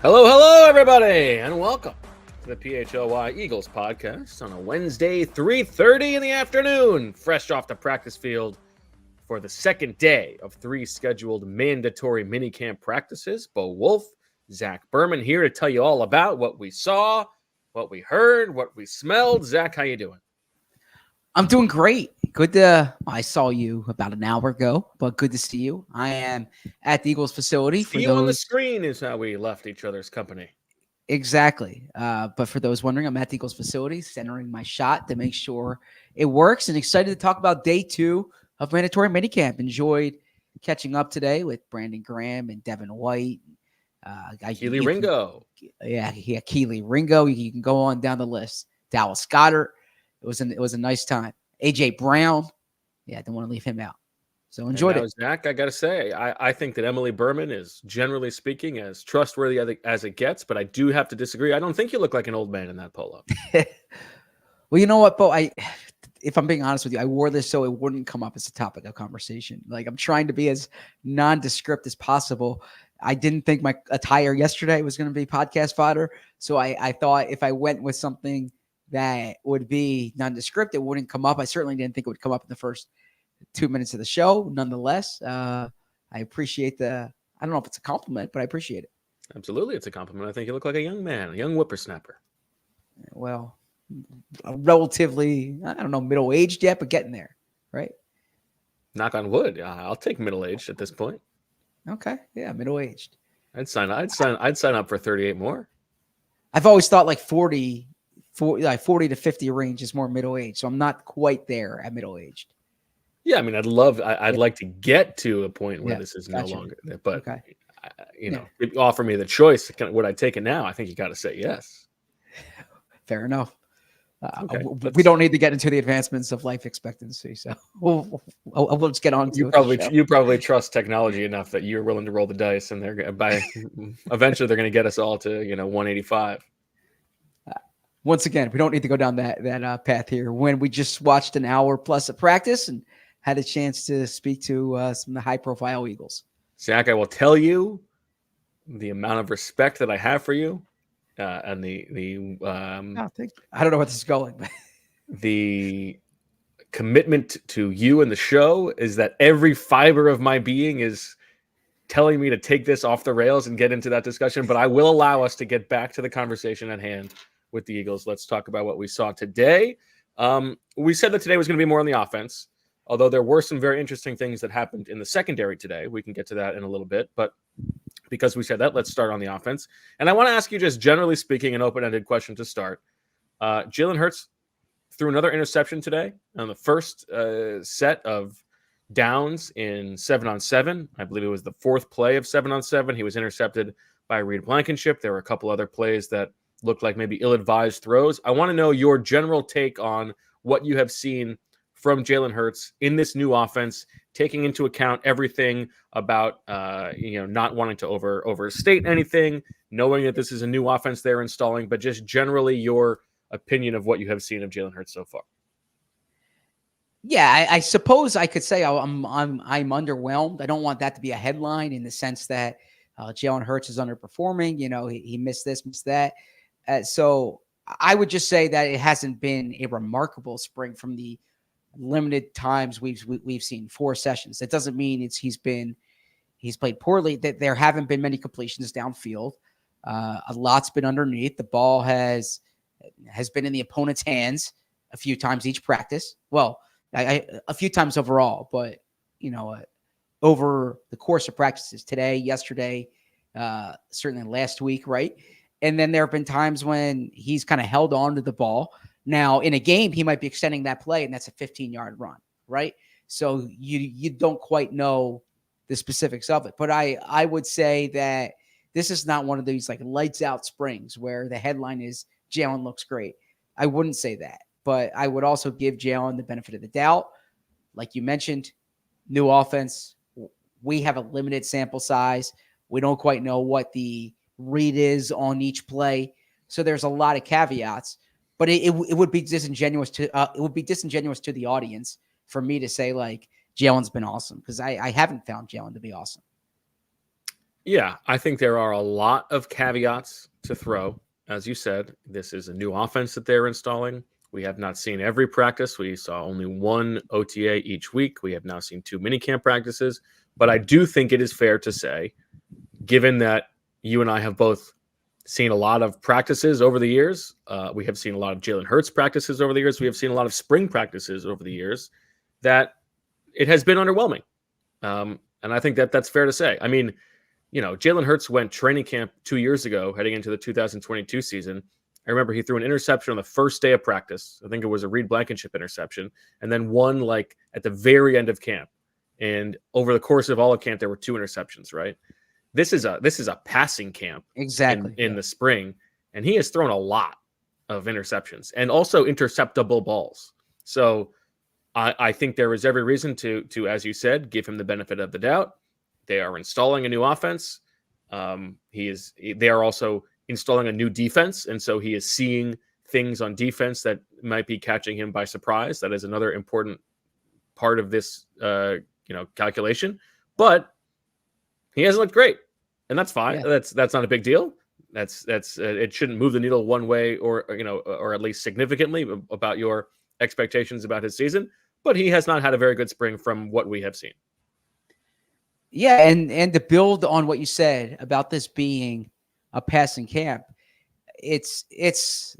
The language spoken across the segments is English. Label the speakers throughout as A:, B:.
A: Hello, everybody, and welcome to the PHLY Eagles podcast on a Wednesday, 3:30 in the afternoon, fresh off the practice field for the second day of 3 scheduled mandatory minicamp practices. Bo Wulf, Zach Berman here to tell you all about what we saw, what we heard, what we smelled. Zach, how you doing?
B: I'm doing great. I saw you about an hour ago, but good to see you. I am at the Eagles facility.
A: See you on the screen is how we left each other's company.
B: Exactly. But for those wondering, I'm at the Eagles facility, centering my shot to make sure it works, and excited to talk about day 2 of mandatory minicamp. Enjoyed catching up today with Brandon Graham and Devin White.
A: Kelee Ringo.
B: Kelee Ringo. You can go on down the list. Dallas Goddard. It was a nice time. AJ Brown. Yeah, I didn't want to leave him out. So enjoyed it.
A: Zach, I got to say, I think that Emily Berman is, generally speaking, as trustworthy as it gets, but I do have to disagree. I don't think you look like an old man in that polo.
B: Well, you know what, Bo? If I'm being honest with you, I wore this so it wouldn't come up as a topic of conversation. Like, I'm trying to be as nondescript as possible. I didn't think my attire yesterday was going to be podcast fodder, so I thought if I went with something that would be nondescript, it wouldn't come up. I certainly didn't think it would come up in the first 2 minutes of the show. Nonetheless, I appreciate I don't know if it's a compliment, but I appreciate it.
A: Absolutely. It's a compliment. I think you look like a young man, a young whippersnapper.
B: Well, relatively, I don't know, middle-aged yet, but getting there, right?
A: Knock on wood. I'll take middle-aged at this point.
B: Okay. Yeah. Middle-aged.
A: I'd sign up for 38 more.
B: I've always thought like 40 to 50 range is more middle-aged. So I'm not quite there at middle-aged.
A: Yeah, I mean, I'd like to get to a point where this is no longer. But
B: okay.
A: If you offer me the choice, would I take it now? I think you got to say yes.
B: Fair enough.
A: Okay,
B: we don't need to get into the advancements of life expectancy, so we'll just get on to
A: it. You probably trust technology enough that you're willing to roll the dice, and eventually they're going to get us all to 185.
B: Once again, we don't need to go down that path here. When we just watched an hour plus of practice and had a chance to speak to some of the high-profile Eagles.
A: Zach, I will tell you the amount of respect that I have for you, and
B: I don't know where this is going.
A: The commitment to you and the show is that every fiber of my being is telling me to take this off the rails and get into that discussion. But I will allow us to get back to the conversation at hand with the Eagles. Let's talk about what we saw today. We said that today was going to be more on the offense, although there were some very interesting things that happened in the secondary today. We can get to that in a little bit, but because we said that, let's start on the offense. And I want to ask you, just generally speaking, an open-ended question to start. Jalen Hurts threw another interception today on the first set of downs in 7-on-7. I believe it was the 4th play of 7-on-7. He was intercepted by Reed Blankenship. There were a couple other plays that looked like maybe ill-advised throws. I want to know your general take on what you have seen from Jalen Hurts in this new offense, taking into account everything about not wanting to overstate anything, knowing that this is a new offense they're installing, but just generally your opinion of what you have seen of Jalen Hurts so far.
B: Yeah, I suppose I could say I'm underwhelmed. I don't want that to be a headline in the sense that Jalen Hurts is underperforming. He missed this, missed that. So I would just say that it hasn't been a remarkable spring from the limited times we've seen 4 sessions. That doesn't mean he's played poorly. That there haven't been many completions downfield. A lot's been underneath. The ball has been in the opponent's hands a few times each practice. Well, a few times overall, but over the course of practices today, yesterday, certainly last week, right? And then there have been times when he's kind of held on to the ball. Now, in a game, he might be extending that play, and that's a 15-yard run, right? So you don't quite know the specifics of it. But I would say that this is not one of these like lights out springs where the headline is Jalen looks great. I wouldn't say that. But I would also give Jalen the benefit of the doubt. Like you mentioned, new offense. We have a limited sample size. We don't quite know what the read is on each play. So there's a lot of caveats. But it would be disingenuous to the audience for me to say like Jalen's been awesome, because I haven't found Jalen to be awesome.
A: Yeah, I think there are a lot of caveats to throw. As you said, this is a new offense that they're installing. We have not seen every practice. We saw only one OTA each week. We have now seen 2 minicamp practices. But I do think it is fair to say, given that you and I have both seen a lot of practices over the years, we have seen a lot of Jalen Hurts practices over the years, we have seen a lot of spring practices over the years, that it has been underwhelming. And I think that that's fair to say. I mean, Jalen Hurts went training camp 2 years ago, heading into the 2022 season. I remember he threw an interception on the first day of practice. I think it was a Reed Blankenship interception, and then one like at the very end of camp. And over the course of all of camp, there were 2 interceptions. Right. This is a passing camp
B: Exactly.
A: in the spring, and he has thrown a lot of interceptions and also interceptable balls. So I think there is every reason to, as you said, give him the benefit of the doubt. They are installing a new offense. They are also installing a new defense, and so he is seeing things on defense that might be catching him by surprise. That is another important part of this, calculation. But he hasn't looked great, and that's fine. Yeah. That's not a big deal. That's it shouldn't move the needle one way or at least significantly about your expectations about his season. But he has not had a very good spring from what we have seen.
B: Yeah, and to build on what you said about this being a passing camp, there's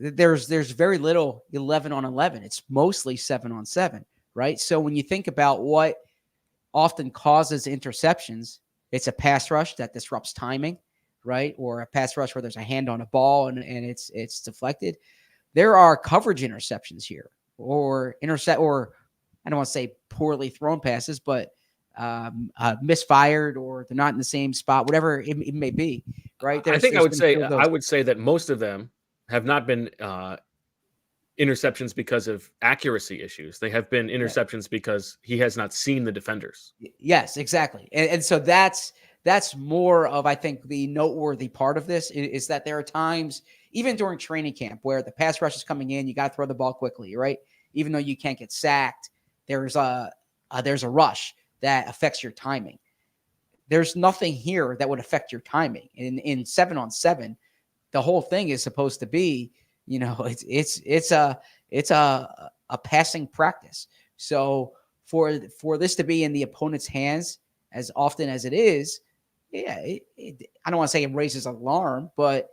B: very little 11 on 11. It's mostly 7 on 7, right? So when you think about what often causes interceptions, it's a pass rush that disrupts timing, right? Or a pass rush where there's a hand on a ball and it's deflected. There are coverage interceptions here, or I don't want to say poorly thrown passes, but misfired, or they're not in the same spot, whatever it may be, right?
A: I would say that most of them have not been interceptions because of accuracy issues. They have been interceptions because he has not seen the defenders.
B: Yes, exactly. And so that's more of, I think, the noteworthy part of this is that there are times, even during training camp, where the pass rush is coming in, you got to throw the ball quickly, right? Even though you can't get sacked, there's a rush that affects your timing. There's nothing here that would affect your timing. In 7 on 7, the whole thing is supposed to be, it's a passing practice. So for this to be in the opponent's hands as often as it is, I don't want to say it raises alarm, but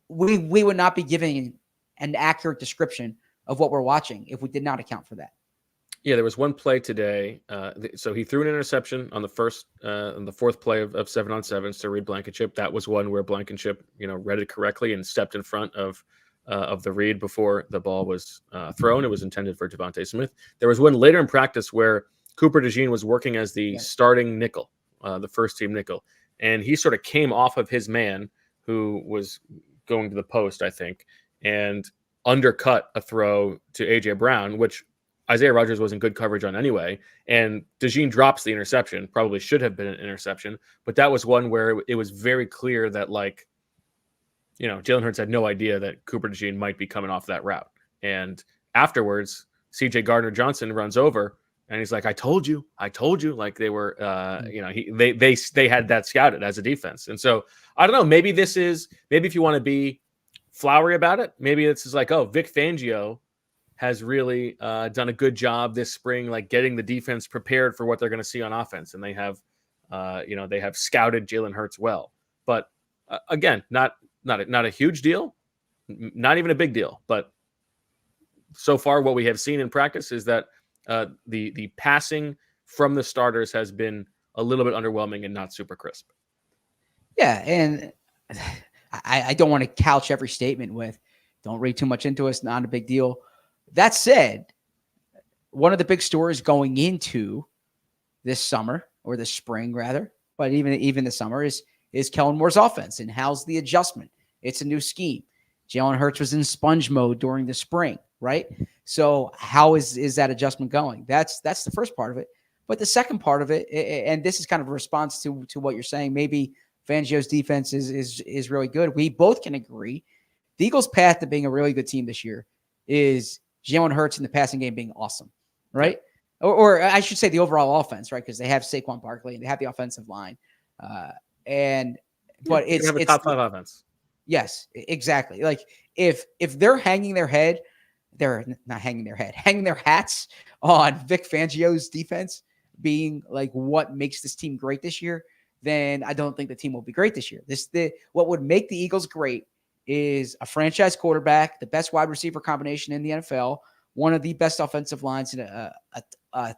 B: we would not be giving an accurate description of what we're watching if we did not account for that.
A: Yeah, there was one play today. So he threw an interception on the fourth play of 7 on 7 to Reed Blankenship. That was one where Blankenship, read it correctly and stepped in front of the read before the ball was thrown. It was intended for DeVonta Smith. There was one later in practice where Cooper DeJean was working as the starting nickel, the first team nickel, and he sort of came off of his man who was going to the post, I think, and undercut a throw to AJ Brown, which Isaiah Rodgers was in good coverage on anyway, and DeJean drops the interception. Probably should have been an interception, but that was one where it was very clear that, Jalen Hurts had no idea that Cooper DeJean might be coming off that route. And afterwards, CJ Gardner-Johnson runs over, and he's like, I told you. Like they were, they had that scouted as a defense. And so I don't know, maybe if you want to be flowery about it, maybe it's just like, oh, Vic Fangio has really done a good job this spring, like getting the defense prepared for what they're going to see on offense. And they have, they have scouted Jalen Hurts well. But again, not a huge deal, not even a big deal. But so far, what we have seen in practice is that the passing from the starters has been a little bit underwhelming and not super crisp.
B: Yeah, and I don't want to couch every statement with, don't read too much into it, it's not a big deal. That said, one of the big stories going into this summer, or this spring rather, but even the summer, is Kellen Moore's offense and how's the adjustment. It's a new scheme. Jalen Hurts was in sponge mode during the spring, right? So how is that adjustment going? That's the first part of it. But the second part of it, and this is kind of a response to what you're saying, maybe Fangio's defense is really good. We both can agree the Eagles' path to being a really good team this year is Jalen Hurts in the passing game being awesome, right? Or I should say the overall offense, right? Because they have Saquon Barkley and they have the offensive line. But
A: you can have a top 5 offense.
B: Yes, exactly. Like if they're hanging their head, they're not hanging their head, hanging their hats on Vic Fangio's defense being like what makes this team great this year, then I don't think the team will be great this year. What would make the Eagles great is a franchise quarterback, the best wide receiver combination in the NFL, one of the best offensive lines, and a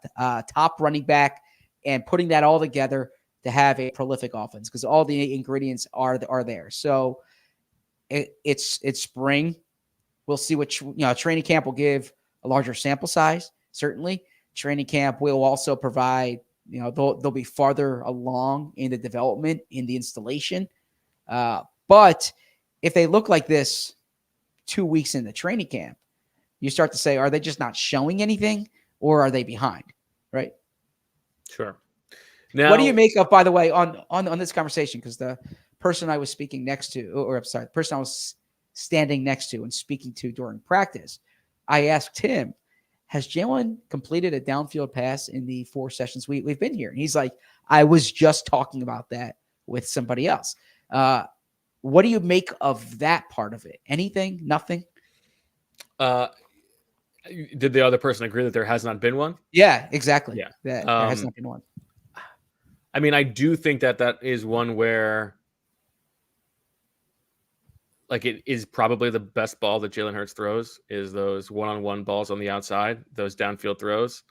B: top running back, and putting that all together to have a prolific offense, because all the ingredients are there. So it's spring. We'll see what training camp will give a larger sample size. Certainly, training camp will also provide. They'll be farther along in the development, in the installation. But if they look like this 2 weeks into training camp, you start to say, are they just not showing anything, or are they behind? Right?
A: Sure. Now,
B: what do you make of, by the way, on this conversation? Because the person I was speaking next to, the person I was standing next to and speaking to during practice, I asked him, has Jalen completed a downfield pass in the 4 sessions we've been here? And he's like, I was just talking about that with somebody else. What do you make of that part of it? Anything? Nothing?
A: Did the other person agree that there has not been one?
B: Yeah, exactly.
A: Yeah.
B: There has not been one.
A: I mean, I do think that is one where, like, it is probably the best ball that Jalen Hurts throws is those one-on-one balls on the outside, those downfield throws.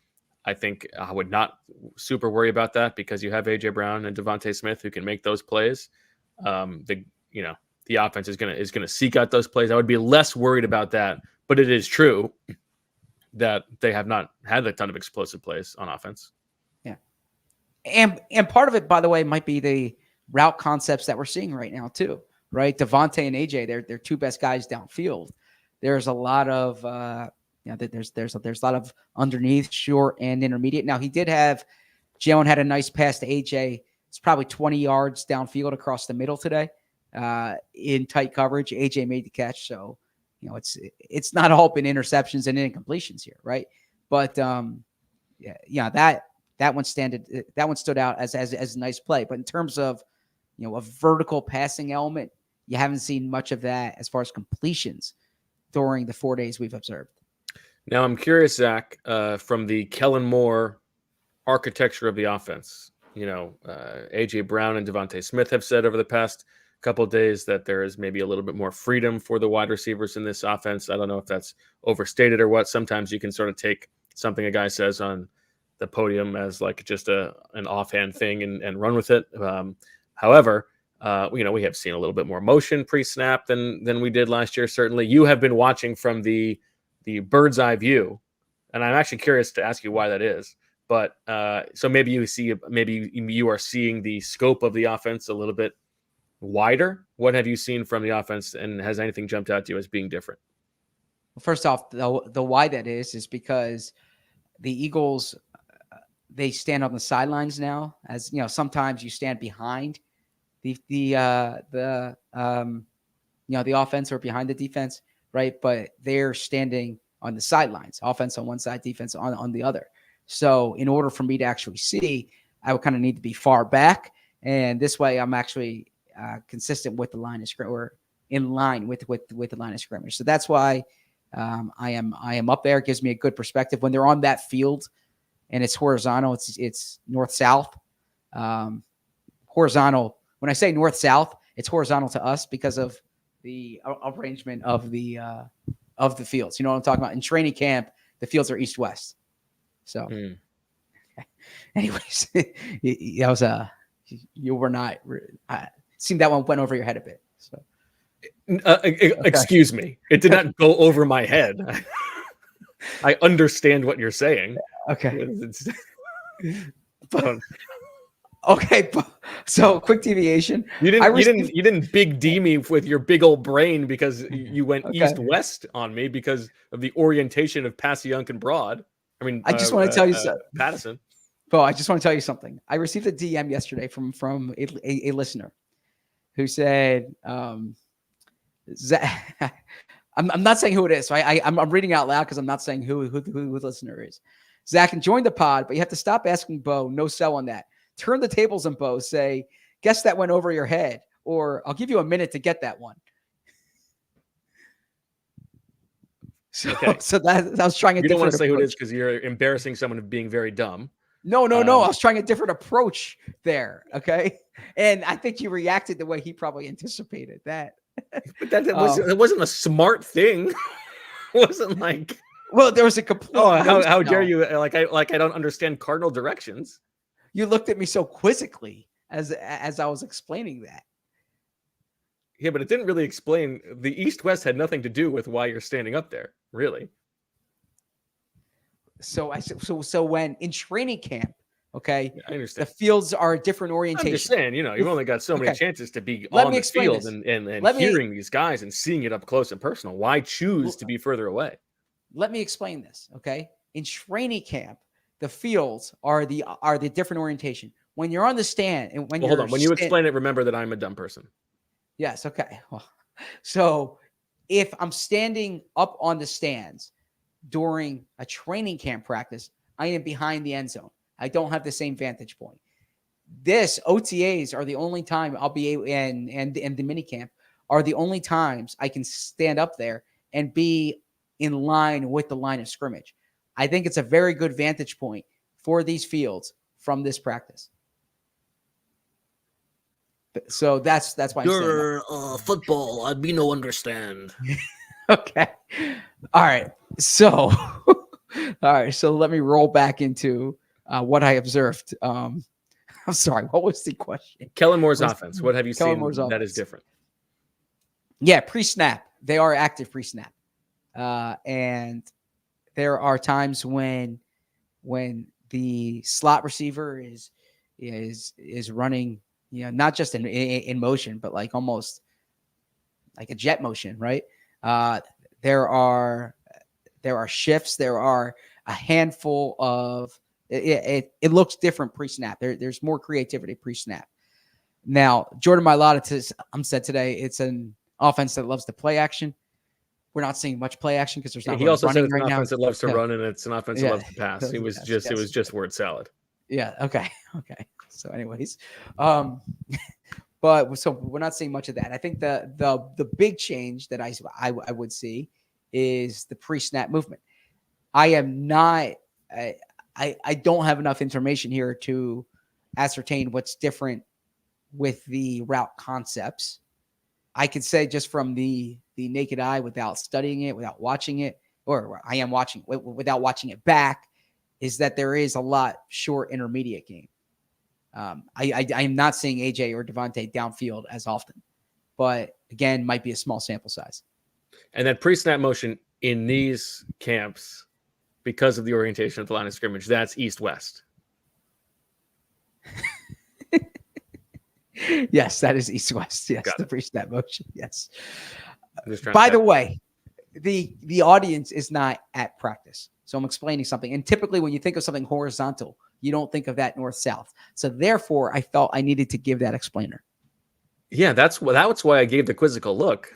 A: I think I would not super worry about that because you have AJ Brown and DeVonta Smith who can make those plays. The offense is gonna seek out those plays. I would be less worried about that, but it is true that they have not had a ton of explosive plays on offense.
B: Yeah, and part of it, by the way, might be the route concepts that we're seeing right now too. Right, DeVonta and AJ, they're 2 best guys downfield. There's a lot of there's a lot of underneath, short, and intermediate. Now Jalen had a nice pass to AJ. It's probably 20 yards downfield across the middle today, in tight coverage. AJ made the catch, so it's not all been interceptions and incompletions here, right? But that one stood out as a nice play. But in terms of a vertical passing element, you haven't seen much of that as far as completions during the 4 days we've observed.
A: Now, I'm curious, Zach, from the Kellen Moore architecture of the offense, A.J. Brown and DeVonta Smith have said over the past couple of days that there is maybe a little bit more freedom for the wide receivers in this offense. I don't know if that's overstated or what. Sometimes you can sort of take something a guy says on the podium as like just an offhand thing and run with it. However, we have seen a little bit more motion pre-snap than we did last year. Certainly, you have been watching from the bird's eye view, and I'm actually curious to ask you why that is. But so maybe you are seeing the scope of the offense a little bit wider. What have you seen from the offense, and has anything jumped out to you as being different?
B: Well, first off, the why that is because the Eagles, they stand on the sidelines now. As sometimes you stand behind the offense or behind the defense, right? But they're standing on the sidelines, offense on one side, defense on the other. So in order for me to actually see, I would kind of need to be far back, and this way I'm actually consistent with the line of scrimmage, or in line with the line of scrimmage. So that's why I am up there. It gives me a good perspective when they're on that field, and it's horizontal. It's north south, horizontal. When I say north south, it's horizontal to us because of the arrangement of the fields. You know what I'm talking about? In training camp, the fields are east west. So, anyways, that was you were not. Seemed that one went over your head a bit. So,
A: excuse me, it did not go over my head. I understand what you're saying.
B: Okay. Okay, so quick deviation.
A: You didn't big D me with your big old brain because you went east west on me because of the orientation of Passyunk and Broad. I mean,
B: I just want to tell you something,
A: Pattison.
B: Bo. I just want to tell you something. I received a DM yesterday from a listener who said, Zach, I'm not saying who it is. So I'm reading out loud because I'm not saying who the listener is. Zach, enjoying the pod, but you have to stop asking Bo. No sell on that. Turn the tables on Bo. Say, guess that went over your head, or I'll give you a minute to get that one. So,
A: Okay.
B: so that I was trying a
A: You don't want
B: different
A: to say who it
B: approach.
A: is because you're embarrassing someone of being very dumb.
B: No. I was trying a different approach there. Okay. And I think you reacted the way he probably anticipated that.
A: But that wasn't a smart thing. It wasn't like,
B: well, there was a complete.
A: how dare you? Like I don't understand cardinal directions.
B: You looked at me so quizzically as I was explaining that.
A: Yeah, but it didn't really explain. The East-West had nothing to do with why you're standing up there, really.
B: So so when in training camp, okay,
A: I understand.
B: the fields are a different orientation.
A: I'm just saying, you've only got so many chances to be
B: Let
A: on
B: me
A: the
B: explain
A: field
B: this.
A: and hearing these guys and seeing it up close and personal. Why choose to be further away?
B: Let me explain this, okay? In training camp, the fields are the different orientation. When you're on the stand and when
A: hold on. When you explain it, remember that I'm a dumb person.
B: Yes, okay. Well, so if I'm standing up on the stands during a training camp practice, I am behind the end zone. I don't have the same vantage point. This OTAs are the only time I'll be able, and the minicamp are the only times I can stand up there and be in line with the line of scrimmage. I think it's a very good vantage point for these fields from this practice. So that's why
C: you're football. I me no understand.
B: Okay. All right. So so let me roll back into what I observed. I'm sorry. What was the question?
A: Kellen Moore's offense. What have you seen that is different?
B: Yeah, pre-snap. They are active pre-snap. And there are times when the slot receiver is running, not just in motion, but like almost like a jet motion, right? There are shifts. There are a handful of it looks different pre-snap. There's more creativity pre-snap. Now, Jordan Mailata said today it's an offense that loves to play action. We're not seeing much play action because there's not.
A: He also said it's
B: right
A: an offense that loves to
B: Yeah.
A: run and it's an offense that loves to pass. It was just word salad.
B: Yeah. Okay. So, anyways, but so we're not seeing much of that. I think the big change that I would see is the pre-snap movement. I am not. I don't have enough information here to ascertain what's different with the route concepts. I could say just from the naked eye, without studying it, without watching it, or I am watching without watching it back, is that there is a lot short intermediate game. I am not seeing AJ or DeVonta downfield as often, but again, might be a small sample size.
A: And that pre-snap motion in these camps, because of the orientation of the line of scrimmage, that's east-west.
B: Yes, that is east-west. Yes, the pre-snap motion. Yes.
A: By
B: the way, the audience is not at practice. So I'm explaining something. And typically when you think of something horizontal, you don't think of that north-south. So therefore, I felt I needed to give that explainer.
A: Yeah, that's why I gave the quizzical look.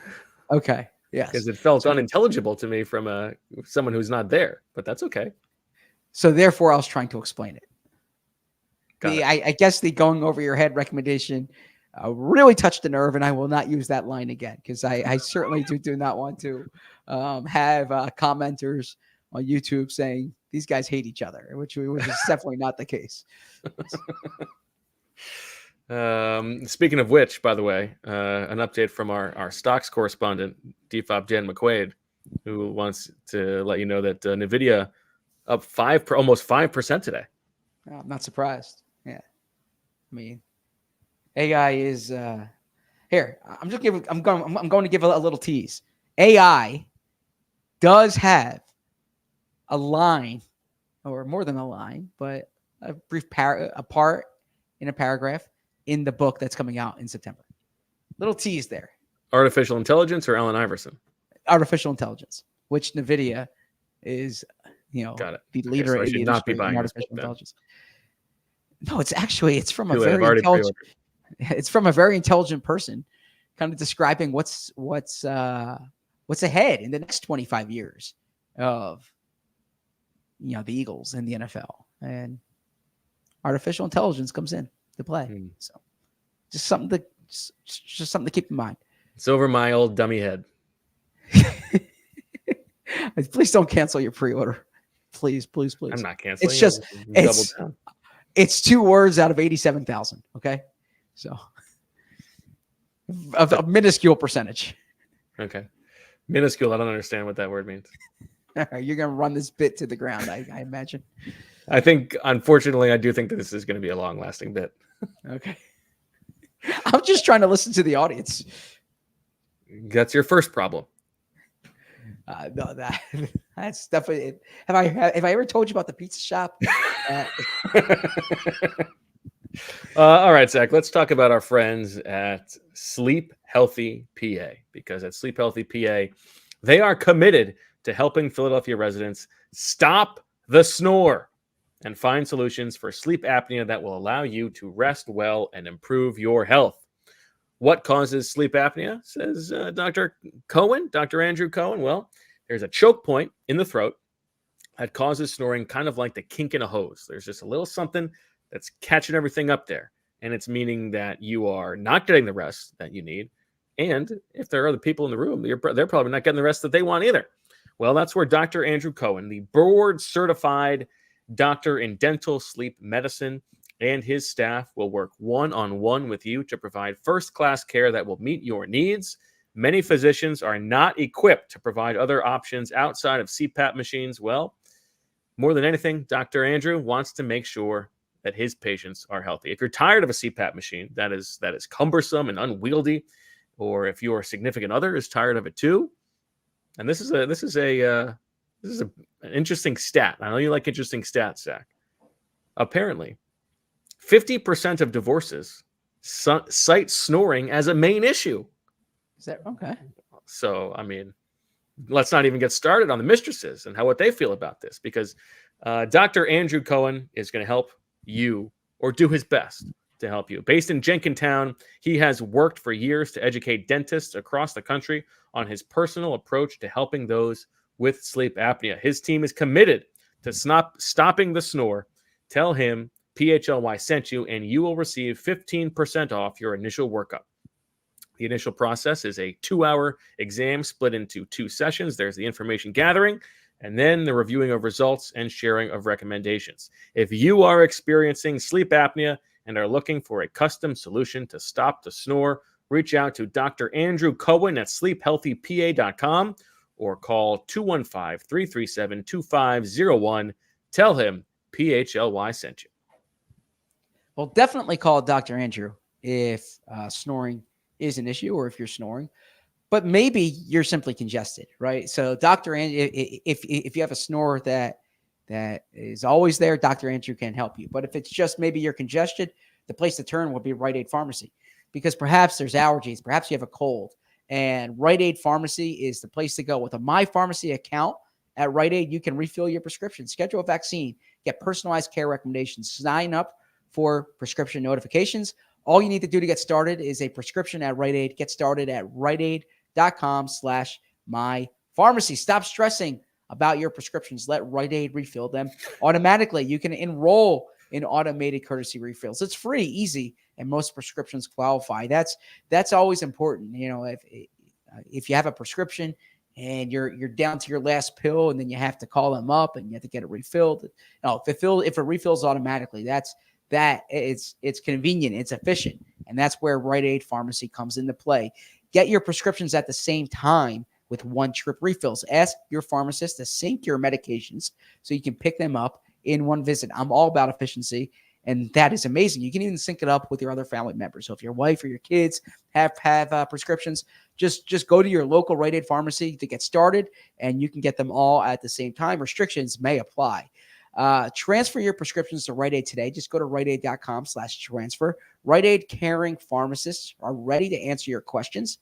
B: Okay. Yes.
A: Because it felt unintelligible to me from someone who's not there. But that's okay.
B: So therefore, I was trying to explain it. I guess the going over your head recommendation really touched the nerve, and I will not use that line again because I certainly do not want to have commenters on YouTube saying these guys hate each other, which is definitely not the case.
A: Speaking of which, by the way, an update from our stocks correspondent, DFOP Jen McQuaid, who wants to let you know that NVIDIA up almost 5% today.
B: I'm not surprised. Yeah, I mean, AI is here. I'm going to give a little tease. AI does have a line, or more than a line, but a brief a part in a paragraph in the book that's coming out in September. Little tease there.
A: Artificial intelligence or Allen Iverson?
B: Artificial intelligence, which NVIDIA is, the leader in the industry in artificial intelligence. No, it's from a very intelligent. It's from a very intelligent person, kind of describing what's ahead in the next 25 years of the Eagles and the NFL, and artificial intelligence comes in to play. So Just something to just something to keep in mind.
A: It's over my old dummy head.
B: Please don't cancel your pre-order. Please.
A: I'm not canceling.
B: It's just it's 2 words out of 87,000. Okay, so a minuscule percentage.
A: Okay, minuscule. I don't understand what that word means.
B: You're gonna run this bit to the ground, I imagine.
A: I think, unfortunately, I do think that this is going to be a long-lasting bit.
B: Okay. I'm just trying to listen to the audience.
A: That's your first problem.
B: No, that's definitely it. Have I ever told you about the pizza shop?
A: All right, Zach, let's talk about our friends at Sleep Healthy PA, because at Sleep Healthy PA, they are committed to helping Philadelphia residents stop the snore and find solutions for sleep apnea that will allow you to rest well and improve your health. What causes sleep apnea, says Dr. Andrew Cohen? Well, there's a choke point in the throat that causes snoring, kind of like the kink in a hose. There's just a little something that's catching everything up there, and it's meaning that you are not getting the rest that you need. And if there are other people in the room, they're probably not getting the rest that they want either. Well, that's where Dr. Andrew Cohen, the board-certified doctor in dental sleep medicine, and his staff will work one-on-one with you to provide first-class care that will meet your needs. Many physicians are not equipped to provide other options outside of CPAP machines. Well, more than anything, Dr. Andrew wants to make sure that his patients are healthy. If you're tired of a CPAP machine that is cumbersome and unwieldy, or if your significant other is tired of it too, and this is an interesting stat. I know you like interesting stats, Zach. Apparently, 50% of divorces cite snoring as a main issue.
B: Is that okay?
A: So, I mean, let's not even get started on the mistresses and what they feel about this, because Dr. Andrew Cohen is going to help you, or do his best to help you. Based in Jenkintown, he has worked for years to educate dentists across the country on his personal approach to helping those with sleep apnea. His team is committed to stopping the snore. Tell him PHLY sent you, and you will receive 15% off your initial workup. The initial process is a 2-hour exam split into 2 sessions. There's the information gathering, and then the reviewing of results and sharing of recommendations. If you are experiencing sleep apnea and are looking for a custom solution to stop the snore, reach out to Dr. Andrew Cohen at sleephealthypa.com or call 215-337-2501. Tell him PHLY sent you.
B: Well, definitely call Dr. Andrew if snoring is an issue, or if you're snoring, but maybe you're simply congested, right? So Dr. Andrew, if you have a snore that is always there, Dr. Andrew can help you. But if it's just maybe you're congested, the place to turn would be Rite Aid Pharmacy, because perhaps there's allergies, perhaps you have a cold, and Rite Aid Pharmacy is the place to go. With a My Pharmacy account at Rite Aid, you can refill your prescription, schedule a vaccine, get personalized care recommendations, sign up for prescription notifications. All you need to do to get started is a prescription at Rite Aid. Get started at riteaid.com/mypharmacy. Stop stressing about your prescriptions. Let Rite Aid refill them automatically. You can enroll in automated courtesy refills. It's free, easy, and most prescriptions qualify. That's always important. You know, if you have a prescription and you're down to your last pill, and then you have to call them up and you have to get it refilled. No, if it refills automatically, it's convenient, it's efficient, and that's where Rite Aid Pharmacy comes into play. Get your prescriptions at the same time with one-trip refills. Ask your pharmacist to sync your medications so you can pick them up in one visit. I'm all about efficiency, and that is amazing. You can even sync it up with your other family members. So if your wife or your kids have prescriptions, just go to your local Rite Aid Pharmacy to get started, and you can get them all at the same time. Restrictions may apply. Transfer your prescriptions to Rite Aid today. Just go to riteaid.com/transfer. Rite Aid caring pharmacists are ready to answer your questions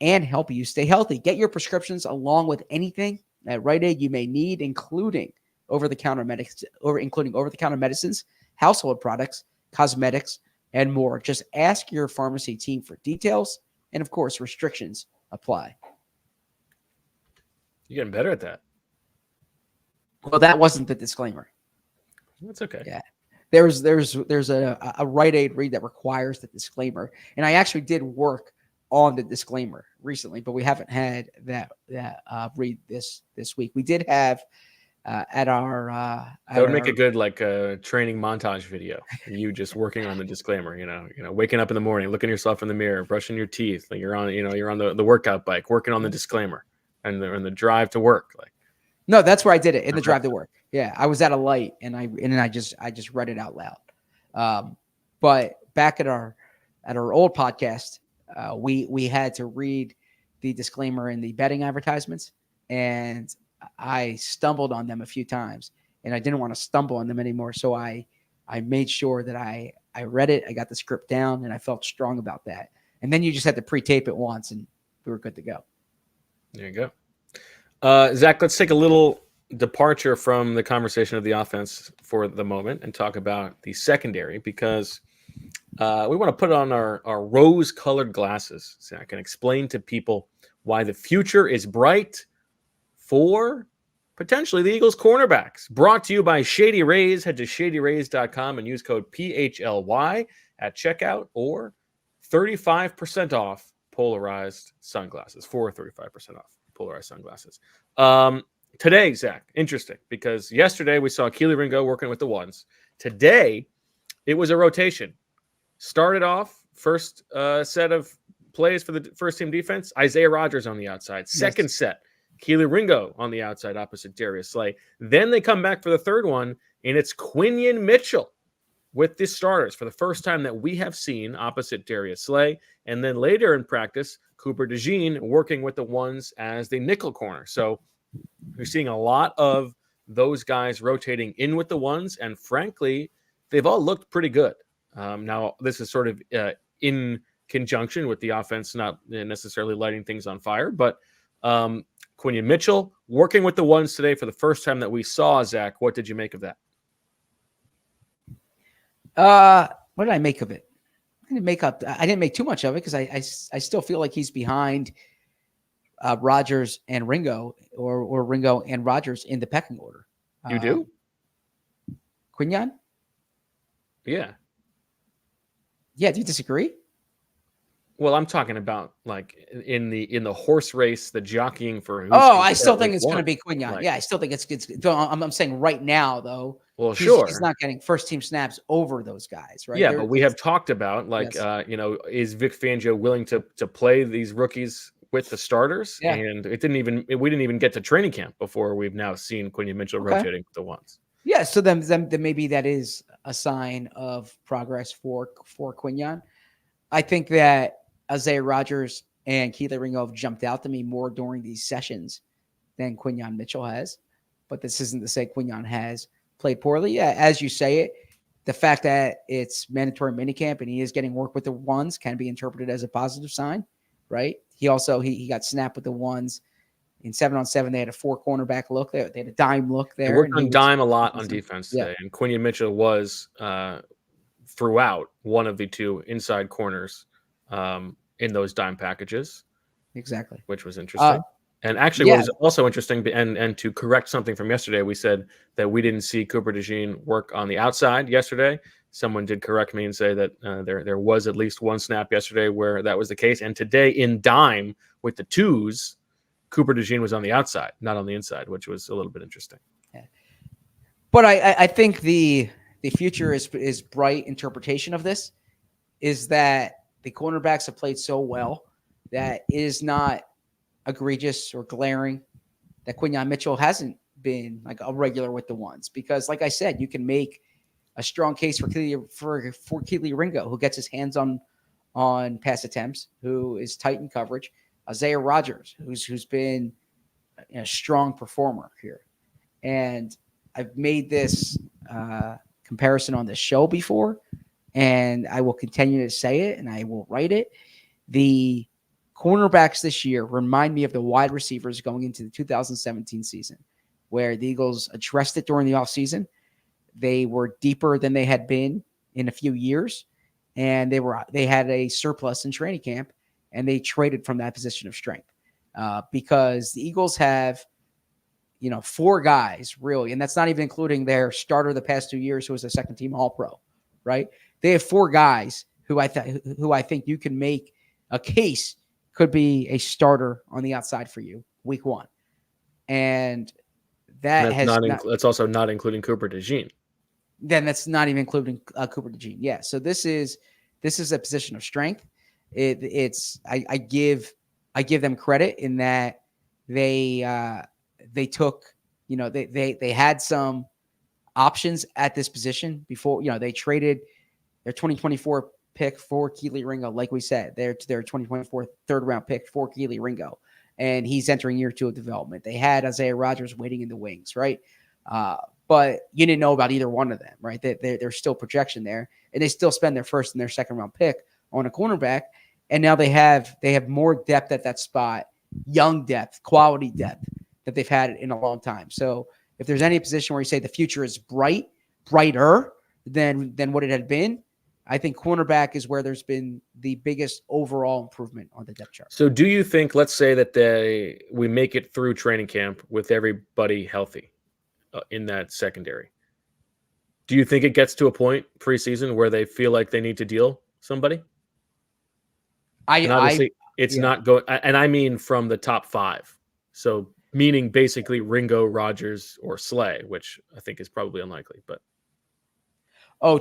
B: and help you stay healthy. Get your prescriptions along with anything at Rite Aid you may need, including over-the-counter medicines, household products, cosmetics, and more. Just ask your pharmacy team for details, and of course, restrictions apply.
A: You're getting better at that.
B: Well, that wasn't the disclaimer.
A: That's okay.
B: Yeah. there's a Rite Aid read that requires the disclaimer, and I actually did work on the disclaimer recently, but we haven't had that read this week. We did have at our
A: that would make a good training montage video. You just working on the disclaimer. Waking up in the morning, looking yourself in the mirror, brushing your teeth. Like you're on the workout bike, working on the disclaimer, and the drive to work. Like,
B: no, that's where I did it, in the drive to work. Yeah, I was at a light and I just read it out loud. But back at our old podcast, we had to read the disclaimer in the betting advertisements, and I stumbled on them a few times, and I didn't want to stumble on them anymore. So I made sure that I read it, I got the script down, and I felt strong about that. And then you just had to pre-tape it once, and we were good to go.
A: There you go. Zach, let's take a little departure from the conversation of the offense for the moment and talk about the secondary, because we want to put on our rose-colored glasses, Zach, and explain to people why the future is bright for potentially the Eagles cornerbacks. Brought to you by Shady Rays. Head to shadyrays.com and use code PHLY at checkout, or 35% off polarized sunglasses. For 35% off polarized sunglasses. Today, Zach, interesting, because yesterday we saw Kelee Ringo working with the ones. Today, it was a rotation. Started off first set of plays for the first team defense, Isaiah Rodgers on the outside. Second set, Kelee Ringo on the outside opposite Darius Slay. Then they come back for the third one, and it's Quinyon Mitchell with the starters for the first time that we have seen opposite Darius Slay. And then later in practice, Cooper DeJean working with the ones as the nickel corner. So we're seeing a lot of those guys rotating in with the ones, and frankly, they've all looked pretty good. Now, this is sort of in conjunction with the offense not necessarily lighting things on fire, but Quinyon Mitchell working with the ones today for the first time that we saw. Zach, what did you make of that?
B: What did I make of it? I didn't make too much of it, because I still feel like he's behind Rodgers and Ringo, or Ringo and Rodgers in the pecking order.
A: You do?
B: Quinyon?
A: Yeah.
B: Yeah. Do you disagree?
A: Well, I'm talking about like in the horse race, the jockeying for who's
B: I still think it's going to be Quinyon.
A: Like,
B: yeah, I still think it's I'm saying right now, though.
A: Well,
B: he's not getting first team snaps over those guys, right?
A: Yeah, but we have talked about is Vic Fangio willing to play these rookies with the starters?
B: Yeah.
A: And we didn't even get to training camp before we've now seen Quinyon Mitchell rotating with the ones.
B: Yeah, so then maybe that is a sign of progress for Quinyon. I think that Isaiah Rodgers and Kelee Ringo have jumped out to me more during these sessions than Quinyon Mitchell has. But this isn't to say Quinyon has played poorly. Yeah, as you say it, the fact that it's mandatory minicamp and he is getting work with the ones can be interpreted as a positive sign, right? He also he got snapped with the ones in 7-on-7. They had a 4 cornerback look there. They had a dime look there.
A: They worked on dime a lot on defense today, and Quinyon Mitchell was throughout one of the 2 inside corners in those dime packages.
B: Exactly.
A: Which was interesting. And actually, what was also interesting, and to correct something from yesterday, we said that we didn't see Cooper DeJean work on the outside yesterday. Someone did correct me and say that there was at least one snap yesterday where that was the case. And today in dime with the 2s, Cooper DeJean was on the outside, not on the inside, which was a little bit interesting.
B: Yeah. But I think the future is bright interpretation of this is that the cornerbacks have played so well that it is not egregious or glaring that Quinyon Mitchell hasn't been like a regular with the ones, because like I said, you can make a strong case for Kelee Ringo, who gets his hands on pass attempts, who is tight in coverage. Isaiah Rodgers, who's been a strong performer here. And I've made this comparison on the show before, and I will continue to say it, and I will write it. The cornerbacks this year remind me of the wide receivers going into the 2017 season, where the Eagles addressed it during the offseason. They were deeper than they had been in a few years, and they had a surplus in training camp, and they traded from that position of strength because the Eagles have, 4 guys really, and that's not even including their starter the past 2 years, who was a second team All-Pro, right? They have 4 guys who I think you can make a case could be a starter on the outside for you week 1. And
A: that's also not including Cooper DeJean.
B: Then that's not even including Cooper DeJean. Yeah. So this is a position of strength. I give them credit in that they took, they had some options at this position before, they traded their 2024 pick for Kelee Ringo. Like we said, their 2024 third round pick for Kelee Ringo. And he's entering year 2 of development. They had Isaiah Rodgers waiting in the wings, right? But you didn't know about either one of them, right? There's still projection there, and they still spend their first and their second round pick on a cornerback. And now they have more depth at that spot, young depth, quality depth that they've had in a long time. So if there's any position where you say the future is brighter than what it had been, I think cornerback is where there's been the biggest overall improvement on the depth chart.
A: So do you think, let's say that we make it through training camp with everybody healthy in that secondary, do you think it gets to a point preseason where they feel like they need to deal somebody? It's not going, and I mean from the top 5. So meaning basically Ringo, Rodgers, or Slay, which I think is probably unlikely, but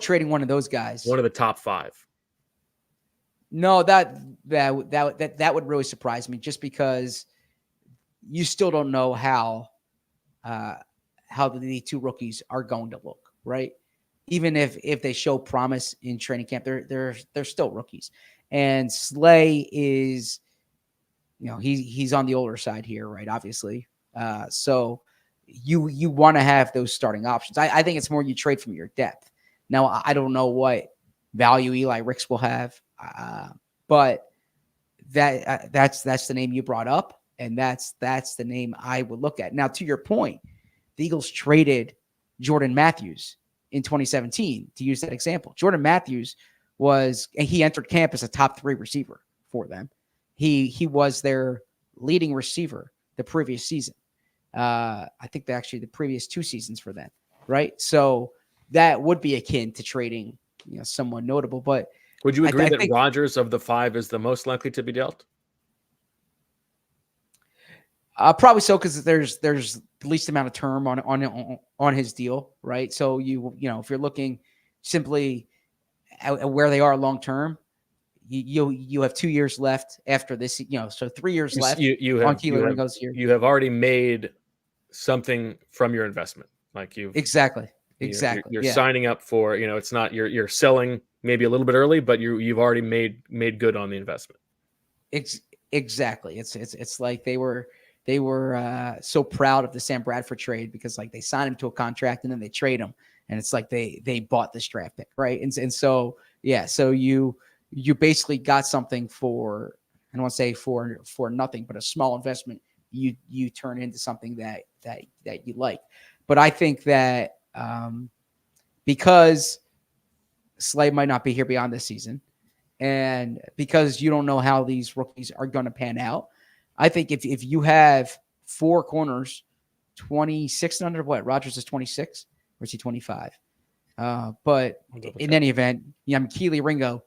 B: trading one of those guys,
A: one of the top 5.
B: No, that would really surprise me, just because you still don't know how the 2 rookies are going to look, right? Even if they show promise in training camp, they're still rookies. And Slay is, he's on the older side here, right? Obviously. So you want to have those starting options. I think it's more you trade from your depth. Now, I don't know what value Eli Ricks will have, but that's the name you brought up, and that's the name I would look at. Now, to your point, the Eagles traded Jordan Matthews in 2017, to use that example. Jordan Matthews he entered camp as a top 3 receiver for them. He was their leading receiver the previous season. I think the previous 2 seasons for them, right? So that would be akin to trading, someone notable. But
A: would you agree that Rodgers of the 5 is the most likely to be dealt?
B: Probably so, because there's the least amount of term on his deal, right? So if you're looking simply at where they are long term, you have 2 years left after this, so 3 years left on Kelee Ringo's year.
A: You have already made something from your investment, like
B: exactly.
A: You're signing up for, it's not you're selling maybe a little bit early, but you've already made good on the investment.
B: Exactly. It's like they were so proud of the Sam Bradford trade, because like they signed him to a contract and then they trade him, and it's like they bought this draft pick, right? And so so you basically got something for, I don't want to say for nothing, but a small investment you turn into something that you like. But I think that because Slay might not be here beyond this season, and because you don't know how these rookies are going to pan out, I think if you have 4 corners, 26 and under, what, Rodgers is 26, or is he 25? But in any event, Kelee Ringo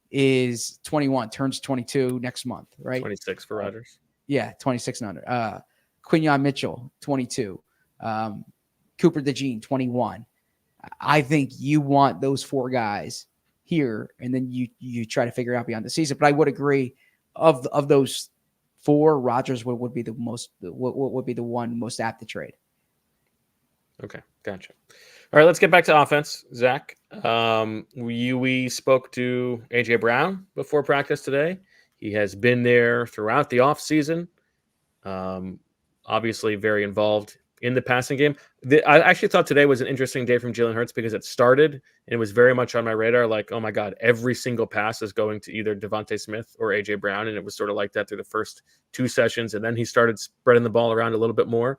B: is 21, turns 22 next month, right?
A: 26 for Rodgers.
B: Yeah, 26 and under. Quinyon Mitchell, 22. Cooper DeJean, 21. I think you want those 4 guys here, and then you try to figure out beyond the season. But I would agree, of those 4, Rodgers would be the one most apt to trade.
A: Okay, gotcha. All right, let's get back to offense, Zach. We spoke to AJ Brown before practice today. He has been there throughout the offseason. Obviously very involved in the passing game. I actually thought today was an interesting day from Jalen Hurts, because it started and it was very much on my radar. Like, oh my God, every single pass is going to either DeVonta Smith or AJ Brown. And it was sort of like that through the first 2 sessions. And then he started spreading the ball around a little bit more.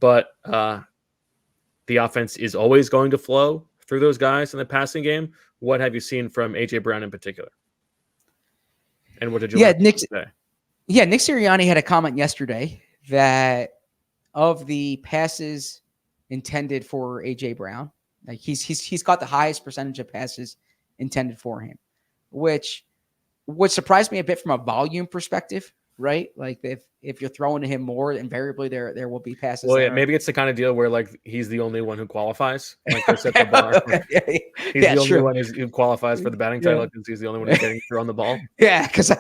A: But the offense is always going to flow through those guys in the passing game. What have you seen from AJ Brown in particular? And what did you say?
B: Nick Sirianni had a comment yesterday that of the passes intended for AJ Brown. Like he's got the highest percentage of passes intended for him, which would surprise me a bit from a volume perspective, right? Like if you're throwing to him more, invariably there will be passes.
A: Well, yeah, maybe it's the kind of deal where like he's the only one who qualifies. Like they set the bar. He's the only one who qualifies for the batting title because he's the only one who's getting through on the ball.
B: Yeah, because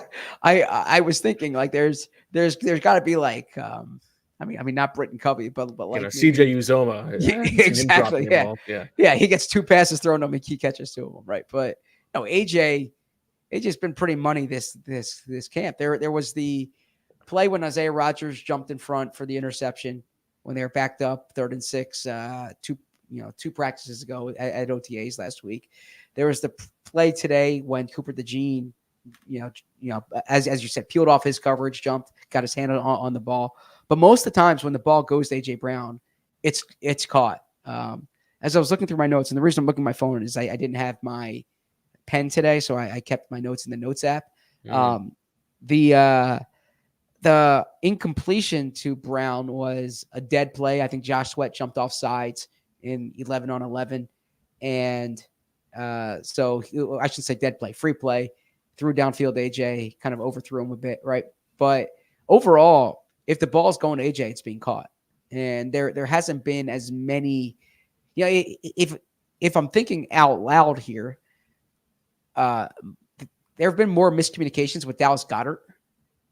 B: I was thinking like there's got to be like I mean not Britton Covey, but like
A: CJ Uzoma.
B: Exactly. Yeah. He gets 2 passes thrown to him and he catches 2 of them, right? But no, AJ's been pretty money this camp. There was the play when Isaiah Rodgers jumped in front for the interception when they were backed up 3rd and 6, 2 practices ago at OTAs last week. There was the play today when Cooper DeJean, as you said, peeled off his coverage, jumped, got his hand on the ball. But most of the times when the ball goes to AJ Brown, it's caught. As I was looking through my notes, and the reason I'm looking at my phone is I didn't have my pen today, so I kept my notes in the notes app. The incompletion to Brown was a dead play. I think Josh Sweat jumped off sides in 11-on-11, and so I should say dead play, free play, threw downfield AJ, kind of overthrew him a bit, right? But overall, if the ball's going to AJ, it's being caught, and there hasn't been as many. If I'm thinking out loud here, there have been more miscommunications with Dallas Goedert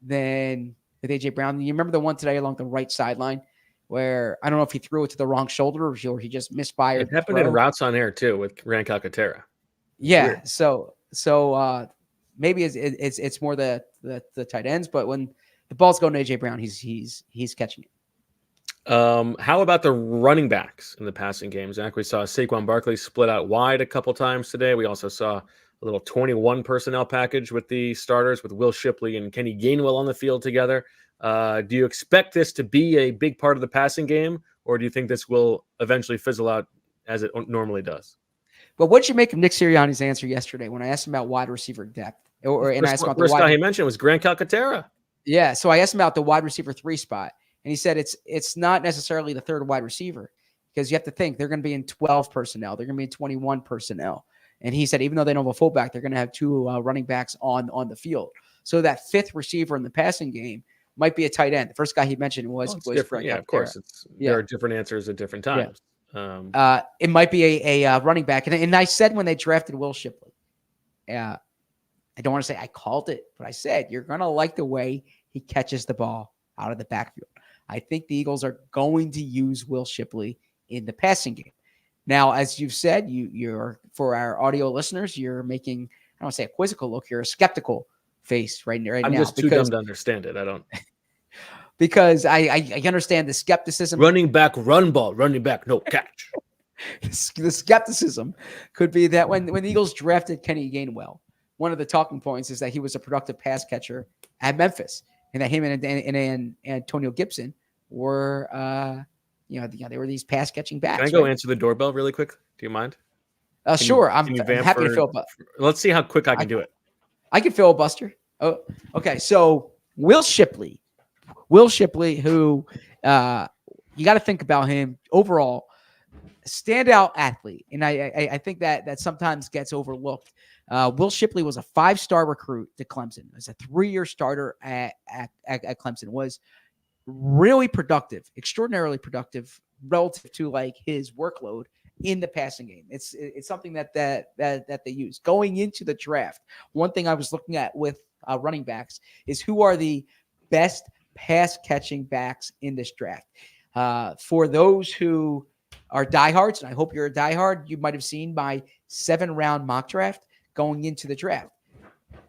B: than with AJ Brown. You remember the one today along the right sideline where I don't know if he threw it to the wrong shoulder or he just misfired.
A: It happened in routes on air too with Rand Calcaterra.
B: Yeah. Weird. So maybe it's more the tight ends, but when the ball's going to AJ Brown, he's catching it.
A: How about the running backs in the passing game? Zach, we saw Saquon Barkley split out wide a couple times today. We also saw a little 21 personnel package with the starters with Will Shipley and Kenny Gainwell on the field together. Do you expect this to be a big part of the passing game, or do you think this will eventually fizzle out as it normally does?
B: Well, what did you make of Nick Sirianni's answer yesterday when I asked him about wide receiver depth?
A: The first guy he mentioned was Grant Calcaterra.
B: Yeah, so I asked him about the wide receiver 3 spot, and he said it's not necessarily the third wide receiver because you have to think they're going to be in 12 personnel. They're going to be in 21 personnel. And he said even though they don't have a fullback, they're going to have 2 running backs on the field. So that 5th receiver in the passing game might be a tight end. The first guy he mentioned was
A: different. Yeah, of course. There are different answers at different times.
B: Yeah. It might be a running back. And I said when they drafted Will Shipley, I don't want to say I called it, but I said you're going to like the way he catches the ball out of the backfield. I think the Eagles are going to use Will Shipley in the passing game. Now, as you've said, you're for our audio listeners, you're making, I don't want to say a quizzical look, you're a skeptical face right now.
A: I'm just too dumb to understand it. I don't.
B: Because I understand the skepticism.
A: Running back, run ball, running back, no catch.
B: The skepticism could be that when the Eagles drafted Kenny Gainwell, one of the talking points is that he was a productive pass catcher at Memphis, and that him and Antonio Gibson were, they were these pass catching backs.
A: Can I go answer the doorbell really quick? Do you mind?
B: Sure. I'm happy to fill.
A: Let's see how quick I can do it.
B: I can filibuster. Oh, okay. So Will Shipley, who you got to think about him overall, standout athlete, and I think that sometimes gets overlooked. Will Shipley was a 5-star recruit to Clemson. As a 3-year starter at Clemson, was really productive, extraordinarily productive relative to like his workload in the passing game. It's something that they use going into the draft. One thing I was looking at with running backs is who are the best pass catching backs in this draft. For those who are diehards, and I hope you're a diehard, you might have seen my 7-round mock draft going into the draft.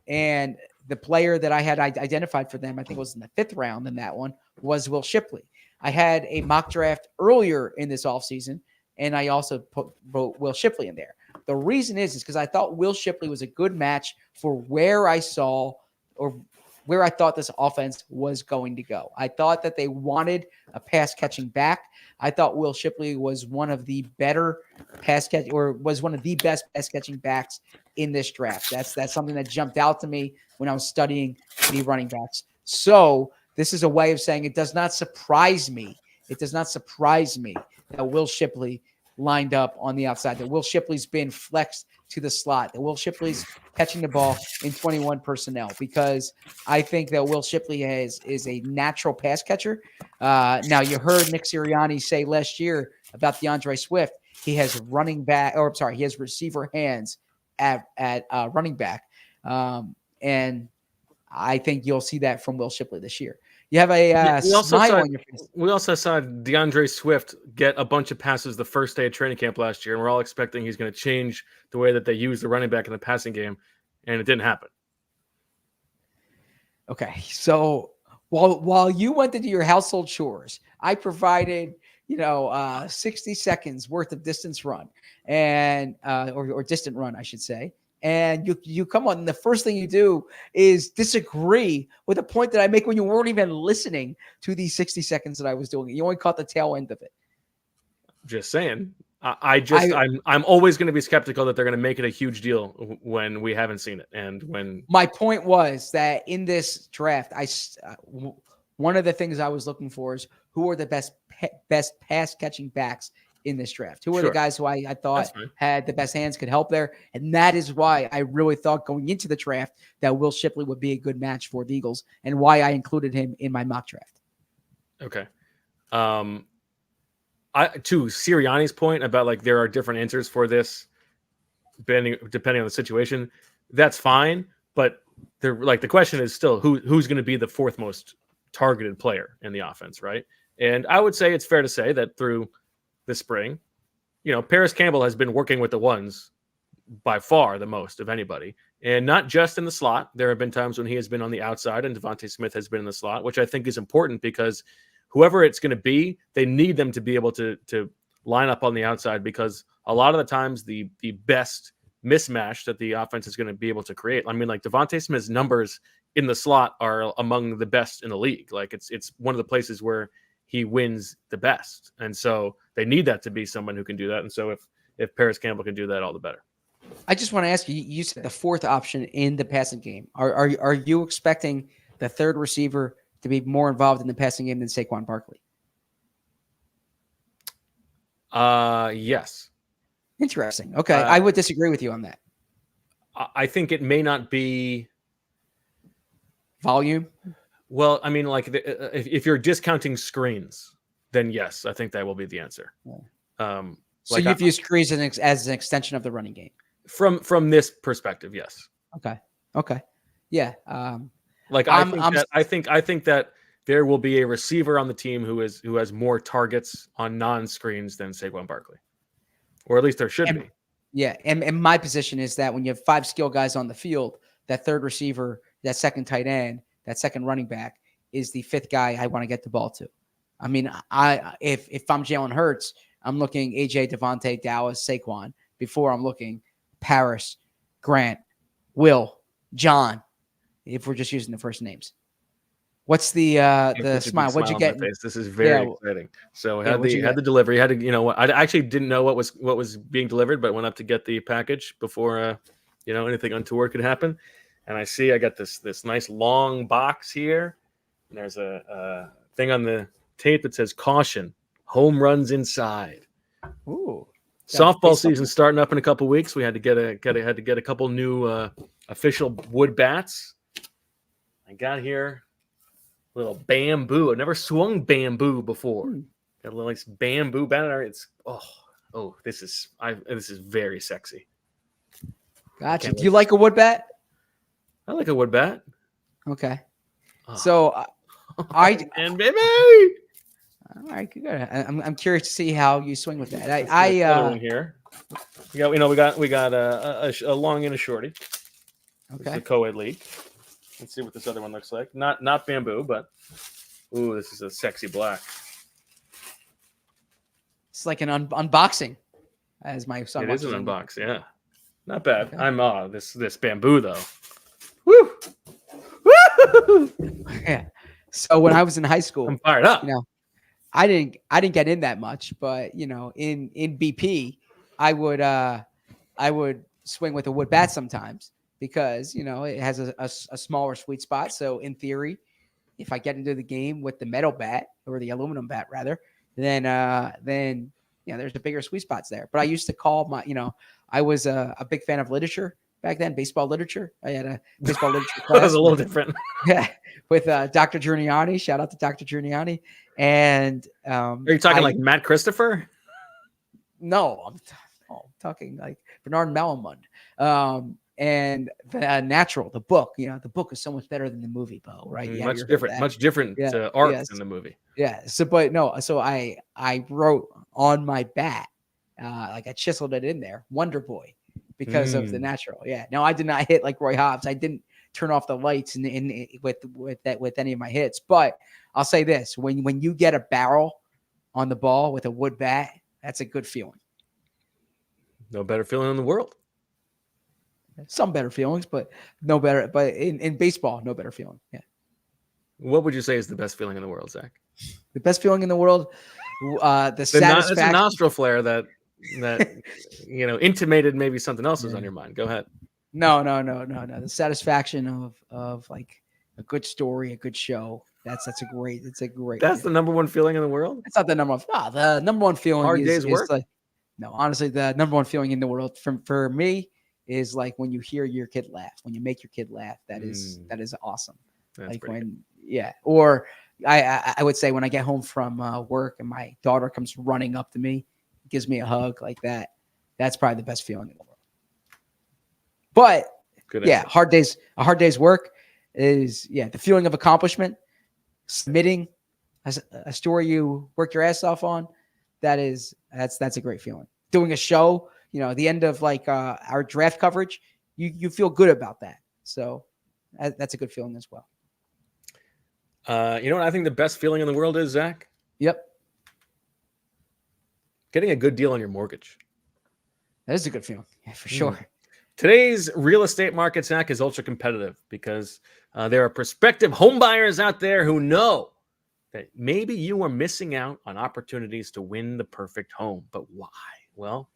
B: And the player that I had identified for them, I think it was in the 5th round in that one, was Will Shipley. I had a mock draft earlier in this offseason, and I also put Will Shipley in there. The reason is because I thought Will Shipley was a good match for where I saw or where I thought this offense was going to go. I thought that they wanted a pass-catching back. I thought Will Shipley was one of the better was one of the best pass-catching backs in this draft. That's something that jumped out to me when I was studying the running backs. So this is a way of saying it does not surprise me it does not surprise me that Will Shipley lined up on the outside, that Will Shipley's been flexed to the slot, that Will Shipley's catching the ball in 21 personnel, because I think that Will Shipley is a natural pass catcher. Now, you heard Nick Sirianni say last year about DeAndre Swift, he has he has receiver hands at running back. And I think you'll see that from Will Shipley this year. You have a smile on your face.
A: We also saw DeAndre Swift get a bunch of passes the first day of training camp last year, and we're all expecting he's going to change the way that they use the running back in the passing game, and it didn't happen.
B: Okay, so while you went to do your household chores, I provided 60 seconds worth of distance run and or distant run, I should say. And you come on, and the first thing you do is disagree with a point that I make when you weren't even listening to these 60 seconds that I was doing. You only caught the tail end of it.
A: Just saying. I'm always going to be skeptical that they're going to make it a huge deal when we haven't seen it. And when
B: my point was that in this draft, one of the things I was looking for is who are the best pass catching backs in this draft. Who are the guys who I thought had the best hands, could help there. And that is why I really thought going into the draft that Will Shipley would be a good match for the Eagles, and why I included him in my mock draft.
A: Okay. To Sirianni's point about like there are different answers for this depending on the situation, that's fine. But the question is still who's going to be the fourth most targeted player in the offense, right? And I would say it's fair to say that through this spring, Paris Campbell has been working with the ones by far the most of anybody, and not just in the slot. There have been times when he has been on the outside and DeVonta Smith has been in the slot, which I think is important because whoever it's going to be, they need them to be able to line up on the outside, because a lot of the times the best mismatch that the offense is going to be able to create. I mean, like DeVonta Smith's numbers in the slot are among the best in the league. Like it's one of the places where he wins the best. And so they need that to be someone who can do that. And so if Paris Campbell can do that, all the better.
B: I just want to ask you, you said the fourth option in the passing game. Are you expecting the third receiver to be more involved in the passing game than Saquon Barkley?
A: Yes.
B: Interesting. Okay. I would disagree with you on that.
A: I think it may not be
B: volume.
A: Well, I mean, like if you're discounting screens, then yes, I think that will be the answer.
B: Yeah. So you view screens as an extension of the running game
A: from this perspective, yes.
B: Okay. Yeah.
A: I think that there will be a receiver on the team who has more targets on non-screens than Saquon Barkley, or at least there should be.
B: Yeah, and my position is that when you have 5 skill guys on the field, that third receiver, that second tight end, that second running back is the 5th guy I want to get the ball to. I mean, if I'm Jalen Hurts, I'm looking AJ, Devontae, Dallas, Saquon before I'm looking Paris, Grant, Will, John, if we're just using the first names. What's the smile? What'd you get?
A: This is very exciting. So had the delivery. Had to, I actually didn't know what was being delivered, but went up to get the package before anything untoward could happen. And I got this nice long box here, and there's a thing on the tape that says "Caution: Home runs inside."
B: Ooh!
A: Softball season starting up in a couple weeks. We had to get a couple new official wood bats. I got here a little bamboo. I've never swung bamboo before. Got a little nice bamboo bat. It's this is very sexy.
B: Gotcha. Do you like a wood bat?
A: I like a wood bat.
B: Okay. So
A: and baby.
B: All right, good. I'm curious to see how you swing with that.
A: Another one here. We got a long and a shorty.
B: Okay.
A: This is the co-ed league. Let's see what this other one looks like. Not bamboo, but this is a sexy black.
B: It's like an unboxing, as my son.
A: It is an unbox, yeah. Not bad. Okay. I'm this bamboo though. Woo! Woo!
B: Yeah. So when I was in high school,
A: I'm fired up.
B: I didn't get in that much, but in BP, I would swing with a wood bat sometimes because it has a smaller sweet spot. So in theory, if I get into the game with the metal bat or the aluminum bat rather, then there's a bigger sweet spots there. But I used to call I was a big fan of literature back then, baseball literature. I had a baseball literature class.
A: That was a little different.
B: Yeah, with Dr. Giuliani. Shout out to Dr. Giuliani. And
A: are you talking like Matt Christopher?
B: No, I'm talking like Bernard Malamud. And the Natural, the book, the book is so much better than the movie, Bo, right? Yeah,
A: much different art than the movie.
B: Yeah. So I wrote on my bat, like I chiseled it in there, Wonder Boy, because of the Natural. Yeah. No, I did not hit like Roy Hobbs. I didn't turn off the lights with any of my hits. But I'll say this: when you get a barrel on the ball with a wood bat, that's a good feeling.
A: No better feeling in the world.
B: Some better feelings, but no better. But in baseball, no better feeling. Yeah.
A: What would you say is the best feeling in the world, Zach?
B: The best feeling in the world, the satisfaction.
A: It's a nostril flare that intimated maybe something else was on your mind. Go ahead.
B: No. The satisfaction of like a good story, a good show. That's a great. That's
A: the number one feeling in the world.
B: It's not the number one. No, the number one feeling
A: Hard day's work?
B: like, no, honestly, the number one feeling in the world for me is like when you hear your kid laugh, when you make your kid laugh. That is awesome.
A: That's
B: like
A: good.
B: Or I would say when I get home from work and my daughter comes running up to me, gives me a hug like that. That's probably the best feeling in the world. But
A: good answer.
B: A hard day's work is the feeling of accomplishment, submitting a story you worked your ass off on. That's a great feeling. Doing a show, at the end of like our draft coverage, you feel good about that. So that's a good feeling as well.
A: You know what I think the best feeling in the world is, Zach?
B: Yep.
A: Getting a good deal on your mortgage.
B: That is a good feeling. Yeah, for sure.
A: Today's real estate market, Zach, is ultra competitive because there are prospective home buyers out there who know that maybe you are missing out on opportunities to win the perfect home. But why? Well,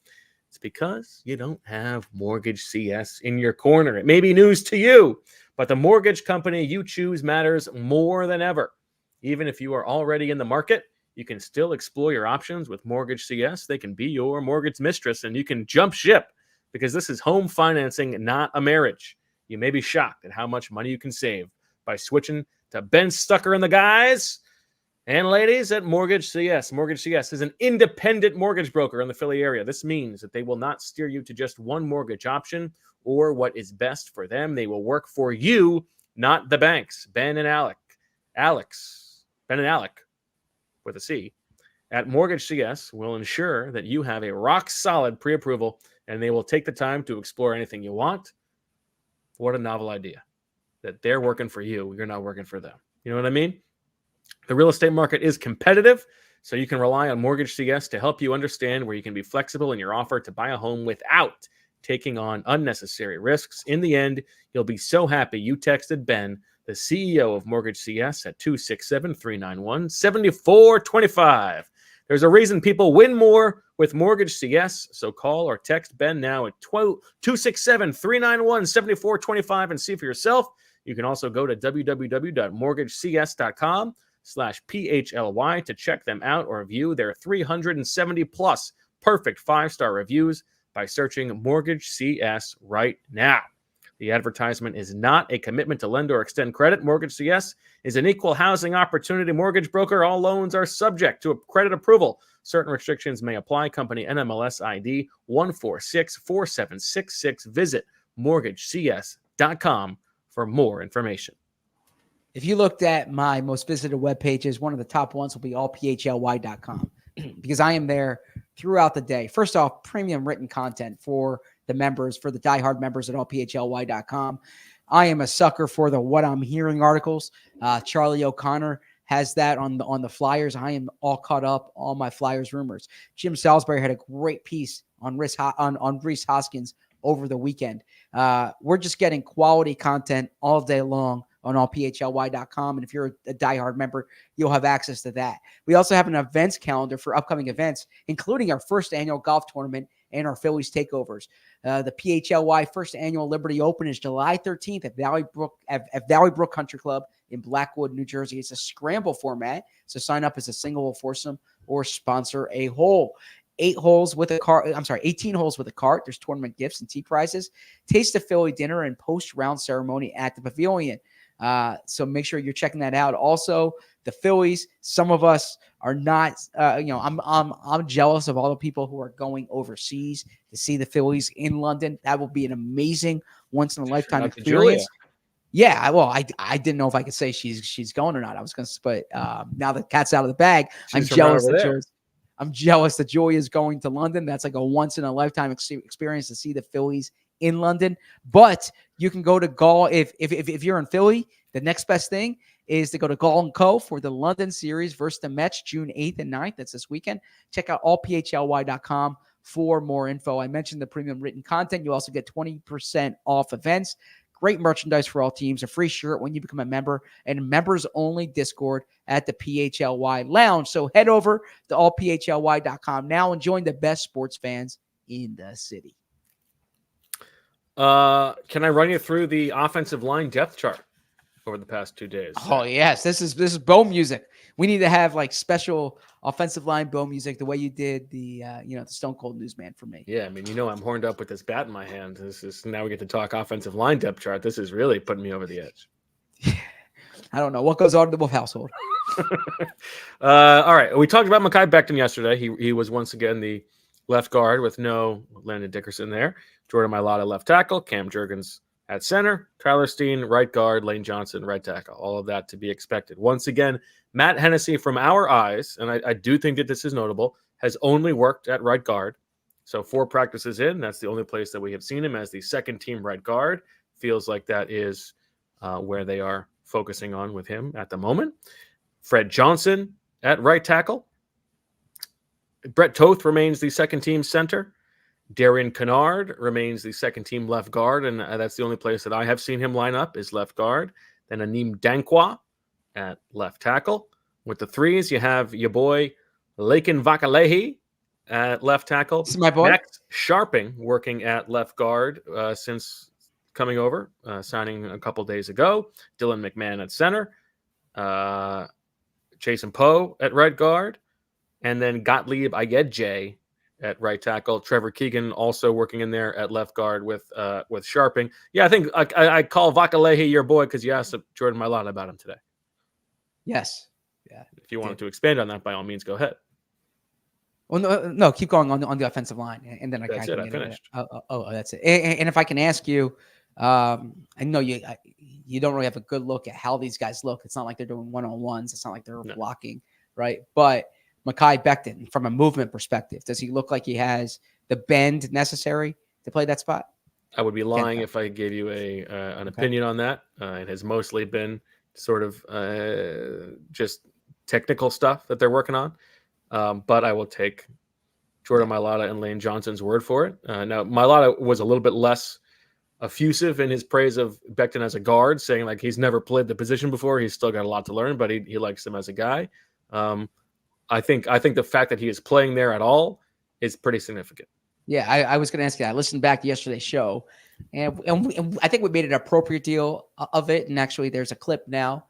A: it's because you don't have Mortgage CS in your corner. It may be news to you, but the mortgage company you choose matters more than ever. Even if you are already in the market, you can still explore your options with Mortgage CS. They can be your mortgage mistress, and you can jump ship because this is home financing, not a marriage. You may be shocked at how much money you can save by switching to Ben Stucker and the guys and ladies at Mortgage CS. Mortgage CS is an independent mortgage broker in the Philly area. This means that they will not steer you to just one mortgage option or what is best for them. They will work for you, not the banks. Ben and Alec with a C at Mortgage CS will ensure that you have a rock solid pre-approval, and they will take the time to explore anything you want. What a novel idea that they're working for you. You're not working for them. You know what I mean? The real estate market is competitive, so you can rely on Mortgage CS to help you understand where you can be flexible in your offer to buy a home without taking on unnecessary risks. In the end, you'll be so happy you texted Ben, the CEO of Mortgage CS, at 267-391-7425. There's a reason people win more with Mortgage CS, so call or text Ben now at 267-391-7425 and see for yourself. You can also go to www.mortgagecs.com/PHLY to check them out or view their 370 plus perfect 5-star reviews by searching Mortgage CS right now. The advertisement is not a commitment to lend or extend credit. Mortgage CS is an equal housing opportunity mortgage broker. All loans are subject to a credit approval. Certain restrictions may apply. Company NMLS ID 1464766. Visit mortgagecs.com for more information.
B: If you looked at my most visited web pages, one of the top ones will be allphly.com because I am there throughout the day. First off, premium written content for the members, for the diehard members at allphly.com. I am a sucker for the What I'm Hearing articles. Charlie O'Connor has that on the Flyers. I am all caught up on my Flyers rumors. Jim Salisbury had a great piece on Rhys Hoskins over the weekend. We're just getting quality content all day long on allphly.com. And if you're a diehard member, you'll have access to that. We also have an events calendar for upcoming events, including our first annual golf tournament and our Phillies takeovers. The PHLY first annual Liberty Open is July 13th at Valley Brook Country Club in Blackwood, New Jersey. It's a scramble format, so sign up as a single or foursome or sponsor a hole. 18 holes with a cart. There's tournament gifts and tea prizes. Taste of Philly dinner and post-round ceremony at the pavilion. So make sure you're checking that out. Also, the Phillies, some of us are not, I'm jealous of all the people who are going overseas to see the Phillies in London. That will be an amazing once in a lifetime experience. Yeah, well, I didn't know if I could say she's going or not. I was going to, but now the cat's out of the bag. I'm jealous that Joy is going to London. That's like a once in a lifetime experience to see the Phillies in London. But you can go to Gall if you're in Philly. The next best thing is to go to Gall & Co. for the London series versus the Mets, June 8th and 9th. That's this weekend. Check out allphly.com for more info. I mentioned the premium written content. You also get 20% off events. Great merchandise for all teams, a free shirt when you become a member, and members-only Discord at the PHLY Lounge. So head over to allphly.com now and join the best sports fans in the city.
A: Can I run you through the offensive line depth chart over the past 2 days?
B: Oh, yes. This is Bo music. We need to have like special offensive line Bo music the way you did the Stone Cold Newsman for me.
A: Yeah, I mean, I'm horned up with this bat in my hand. Now we get to talk offensive line depth chart. This is really putting me over the edge.
B: I don't know what goes on in the Wolf household.
A: All right. We talked about Mekhi Becton yesterday. He was once again the left guard with no Landon Dickerson there. Jordan Mailata left tackle, Cam Jurgens at center, Tyler Steen right guard, Lane Johnson right tackle. All of that to be expected. Once again, Matt Hennessy, from our eyes, and I do think that this is notable, has only worked at right guard. So 4 practices in, that's the only place that we have seen him as the second team right guard. Feels like that is where they are focusing on with him at the moment. Fred Johnson at right tackle. Brett Toth remains the second team center. Darian Kennard remains the second team left guard, and that's the only place that I have seen him line up is left guard. Then Anim Dankwa at left tackle. With the threes, you have your boy Laken Vakalehi at left tackle.
B: This is my boy.
A: Max Sharping working at left guard since coming over, signing a couple days ago. Dylan McMahon at center. Jason Poe at right guard. And then Gottlieb Ayedje at right tackle. Trevor Keegan also working in there at left guard with Sharping. Yeah, I think I call Vakalehi your boy because you asked Jordan Mailata about him today.
B: Yes.
A: Yeah. If you wanted to expand on that, by all means, go ahead.
B: Well, no, keep going on the offensive line, and then I
A: finished.
B: Oh, that's it. And if I can ask you, I know you don't really have a good look at how these guys look. It's not like they're doing one-on-ones. It's not like they're blocking, right? But Mekhi Becton, from a movement perspective, does he look like he has the bend necessary to play that spot?
A: I would be lying if I gave you an opinion on that. It has mostly been sort of just technical stuff that they're working on. But I will take Jordan Mailata and Lane Johnson's word for it. Now, Mailata was a little bit less effusive in his praise of Becton as a guard, saying like he's never played the position before. He's still got a lot to learn, but he likes him as a guy. I think the fact that he is playing there at all is pretty significant.
B: Yeah, I was going to ask you. I listened back to yesterday's show, and I think we made an appropriate deal of it. And actually, there's a clip now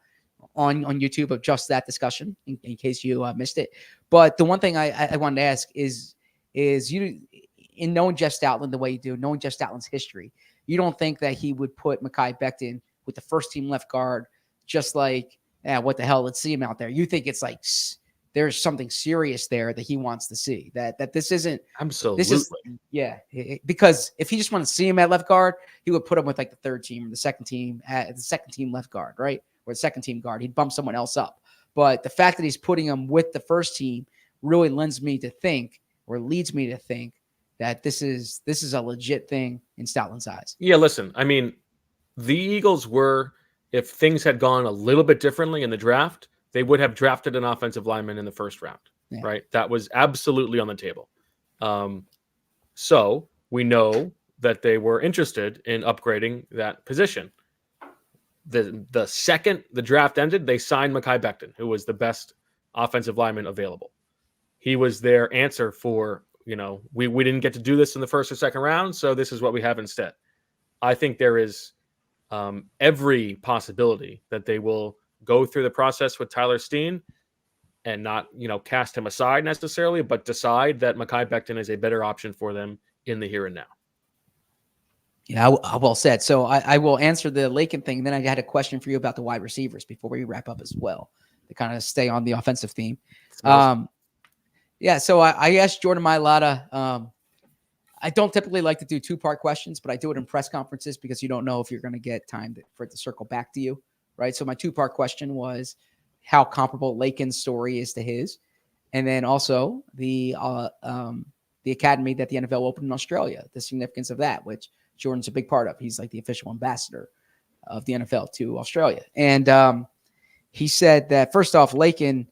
B: on YouTube of just that discussion in case you missed it. But the one thing I wanted to ask is you, in knowing Jeff Stoutland the way you do, knowing Jeff Stoutland's history, you don't think that he would put Mekhi Becton with the first team left guard just like, what the hell? Let's see him out there. You think it's like there's something serious there that he wants to see, that this isn't
A: absolutely.
B: Because if he just wanted to see him at left guard, he would put him with like the third team or the second team left guard, right? Or the second team guard. He'd bump someone else up. But the fact that he's putting him with the first team really leads me to think that this is a legit thing in Stoutland's eyes.
A: Yeah, listen, I mean, the Eagles were, if things had gone a little bit differently in the draft, they would have drafted an offensive lineman in the first round, right? That was absolutely on the table. So we know that they were interested in upgrading that position. the second the draft ended, they signed Mekhi Becton, who was the best offensive lineman available. He was their answer for, we didn't get to do this in the first or second round, so this is what we have instead. I think there is every possibility that they will go through the process with Tyler Steen and not, cast him aside necessarily, but decide that Mekhi Becton is a better option for them in the here and now.
B: Yeah, well said. So I will answer the Lakin thing. Then I had a question for you about the wide receivers before we wrap up as well, to kind of stay on the offensive theme. Yeah, so I asked Jordan Mailata. I don't typically like to do two-part questions, but I do it in press conferences because you don't know if you're going to get time for it to circle back to you, right? So my two-part question was how comparable Lakin's story is to his, and then also the academy that the NFL opened in Australia, the significance of that, which Jordan's a big part of. He's like the official ambassador of the NFL to Australia. And he said that, first off, Lakin,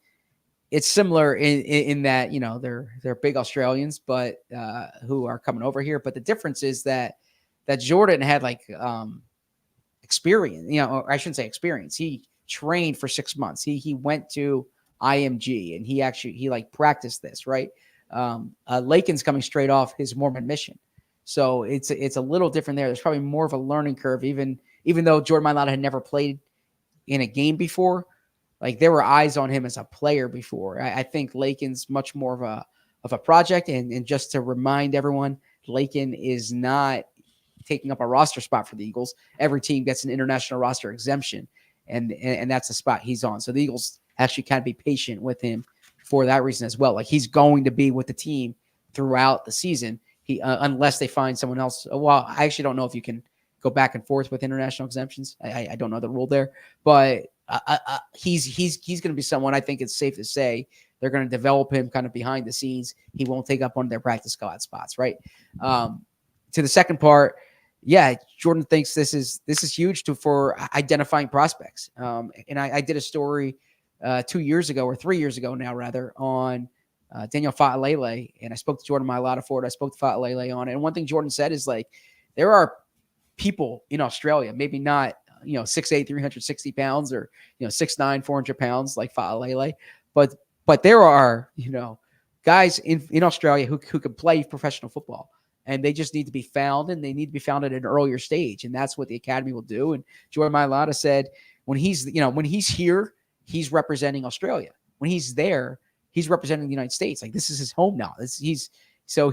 B: it's similar in that, they're big Australians, but who are coming over here. But the difference is that Jordan had experience, or I shouldn't say experience. He trained for 6 months. He went to IMG and he practiced this, right? Lakin's coming straight off his Mormon mission. So it's a little different there. There's probably more of a learning curve, even though Jordan Mailata had never played in a game before. Like, there were eyes on him as a player before. I think Lakin's much more of a project. And just to remind everyone, Lakin is not taking up a roster spot for the Eagles. Every team gets an international roster exemption, and that's the spot he's on. So the Eagles actually kind of be patient with him for that reason as well. Like, he's going to be with the team throughout the season. Unless they find someone else. Well, I actually don't know if you can go back and forth with international exemptions. I don't know the rule there, but he's going to be someone, I think it's safe to say they're going to develop him kind of behind the scenes. He won't take up one of their practice squad spots, right? To the second part, yeah, Jordan thinks this is huge for identifying prospects. And I did a story 2 years ago, or 3 years ago now, rather, on Daniel Fa'alele, and I spoke to Jordan Mailata for it. I spoke to Fa'alele on it. And one thing Jordan said is, there are people in Australia, maybe not, 6'8", 360 pounds, or, 6'9", 400 pounds like Fa'alele, but there are, guys in Australia who could play professional football, and they just need to be found, and they need to be found at an earlier stage. And that's what the academy will do. And Jordan Mailata said when he's here, he's representing Australia. When he's there, he's representing the United States. Like, this is his home now. He's kind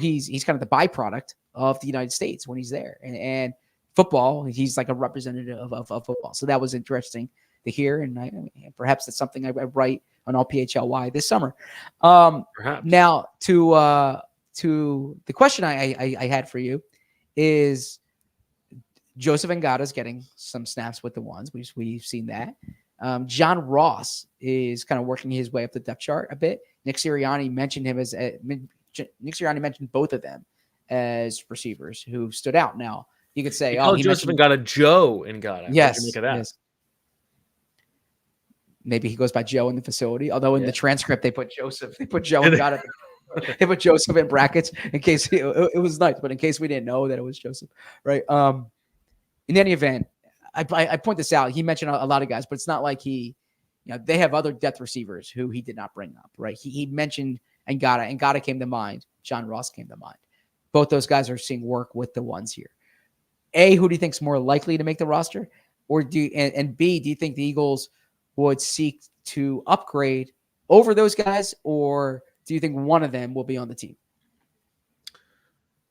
B: of the byproduct of the United States when he's there. And football, he's like a representative of football. So that was interesting to hear. And perhaps that's something I write on all PHLY this summer. Now to the question I had for you is, Joseph Ngata's getting some snaps with the ones. We've seen that. John Ross is kind of working his way up the depth chart a bit. Nick Sirianni mentioned both of them as receivers who stood out. Now, you could say,
A: Joseph Ngata Joe Ngata.
B: Yes,
A: what do you make of that?
B: Yes. Maybe he goes by Joe in the facility. Although in the transcript they put Joseph, they put Joe Ngata. They put Joseph in brackets in case it was nice, but in case we didn't know that it was Joseph, right? In any event, I point this out. He mentioned a lot of guys, but it's not like they have other depth receivers who he did not bring up, right? He mentioned Ngata. Ngata came to mind. John Ross came to mind. Both those guys are seeing work with the ones here. A, who do you think is more likely to make the roster? Or and B, do you think the Eagles would seek to upgrade over those guys, or do you think one of them will be on the team?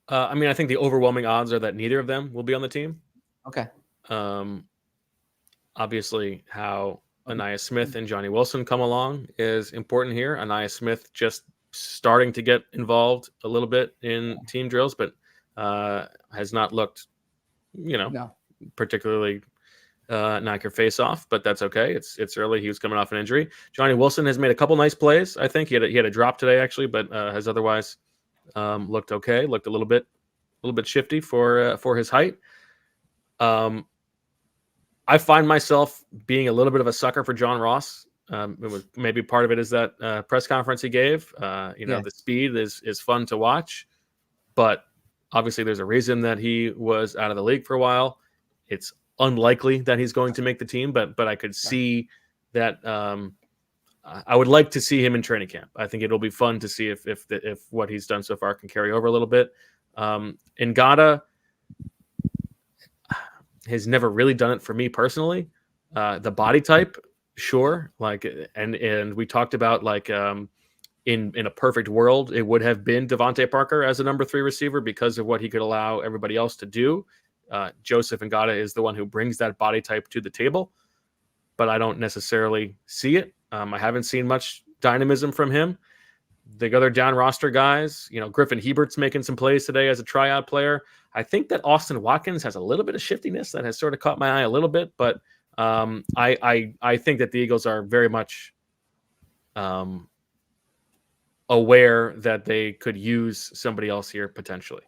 A: I think the overwhelming odds are that neither of them will be on the team.
B: Okay.
A: Obviously, how Anaya Smith and Johnny Wilson come along is important here. Anaya Smith just starting to get involved a little bit in team drills, but has not looked, particularly knock your face off, but that's okay. It's early. He was coming off an injury. Johnny Wilson has made a couple nice plays. I think he had a drop today actually, but has otherwise looked okay. Looked a little bit shifty for his height. I find myself being a little bit of a sucker for John Ross. It was maybe part of it is that press conference he gave. The speed is fun to watch, but obviously there's a reason that he was out of the league for a while. It's unlikely that he's going to make the team, but I could see that. I would like to see him in training camp. I think it'll be fun to see if what he's done so far can carry over a little bit. Ngata has never really done it for me personally. The body type, sure, like, and we talked about like in a perfect world, it would have been Devontae Parker as a number 3 receiver because of what he could allow everybody else to do. Joseph Ngata is the one who brings that body type to the table, but I don't necessarily see it. I haven't seen much dynamism from him. The other down roster guys, Griffin Hebert's making some plays today as a tryout player. I think that Austin Watkins has a little bit of shiftiness that has sort of caught my eye a little bit, but I think that the Eagles are very much aware that they could use somebody else here potentially.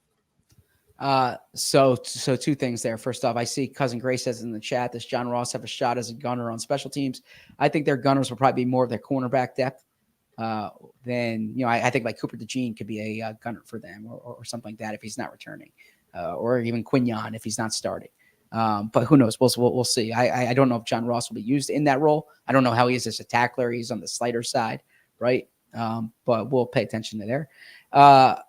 B: So 2 things there. First off, I see Cousin Gray says in the chat, does John Ross have a shot as a gunner on special teams? I think their gunners will probably be more of their cornerback depth than, I think like Cooper DeJean could be a gunner for them or something like that if he's not returning, or even Quinyon if he's not starting. But who knows? We'll see. I don't know if John Ross will be used in that role. I don't know how he is as a tackler. He's on the slighter side, right? But we'll pay attention to there.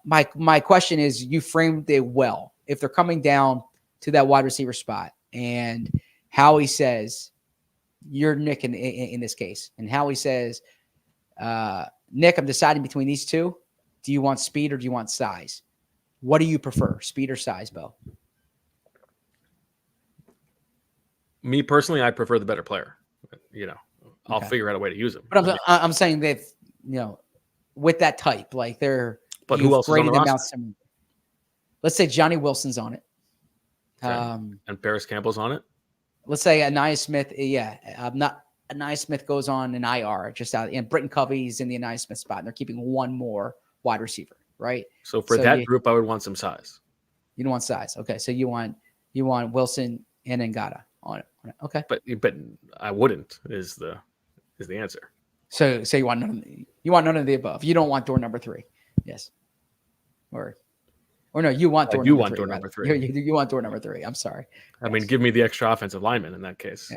B: My question is, you framed it well. If they're coming down to that wide receiver spot and Howie says, you're Nick in this case, and Howie says, Nick, I'm deciding between these 2. Do you want speed or do you want size? What do you prefer, speed or size, Bo?
A: Me personally, I prefer the better player. I'll figure out a way to use him.
B: But I'm saying that, with that type, like they're.
A: But who else is on the roster?
B: Let's say Johnny Wilson's on it.
A: Okay. And Paris Campbell's on it.
B: Let's say Anaya Smith. Anaya Smith goes on an IR just out, and Britton Covey's in the Anaya Smith spot, and they're keeping 1 more wide receiver, right?
A: So for that group, I would want some size.
B: You don't want size, okay? So you want Wilson and Ngata on it. Okay,
A: but I wouldn't is the answer.
B: So you want none of the above. You don't want door number 3, yes, or no, you want door. You want door number 3. You want door number 3. I'm sorry.
A: I mean, give me the extra offensive lineman in that case.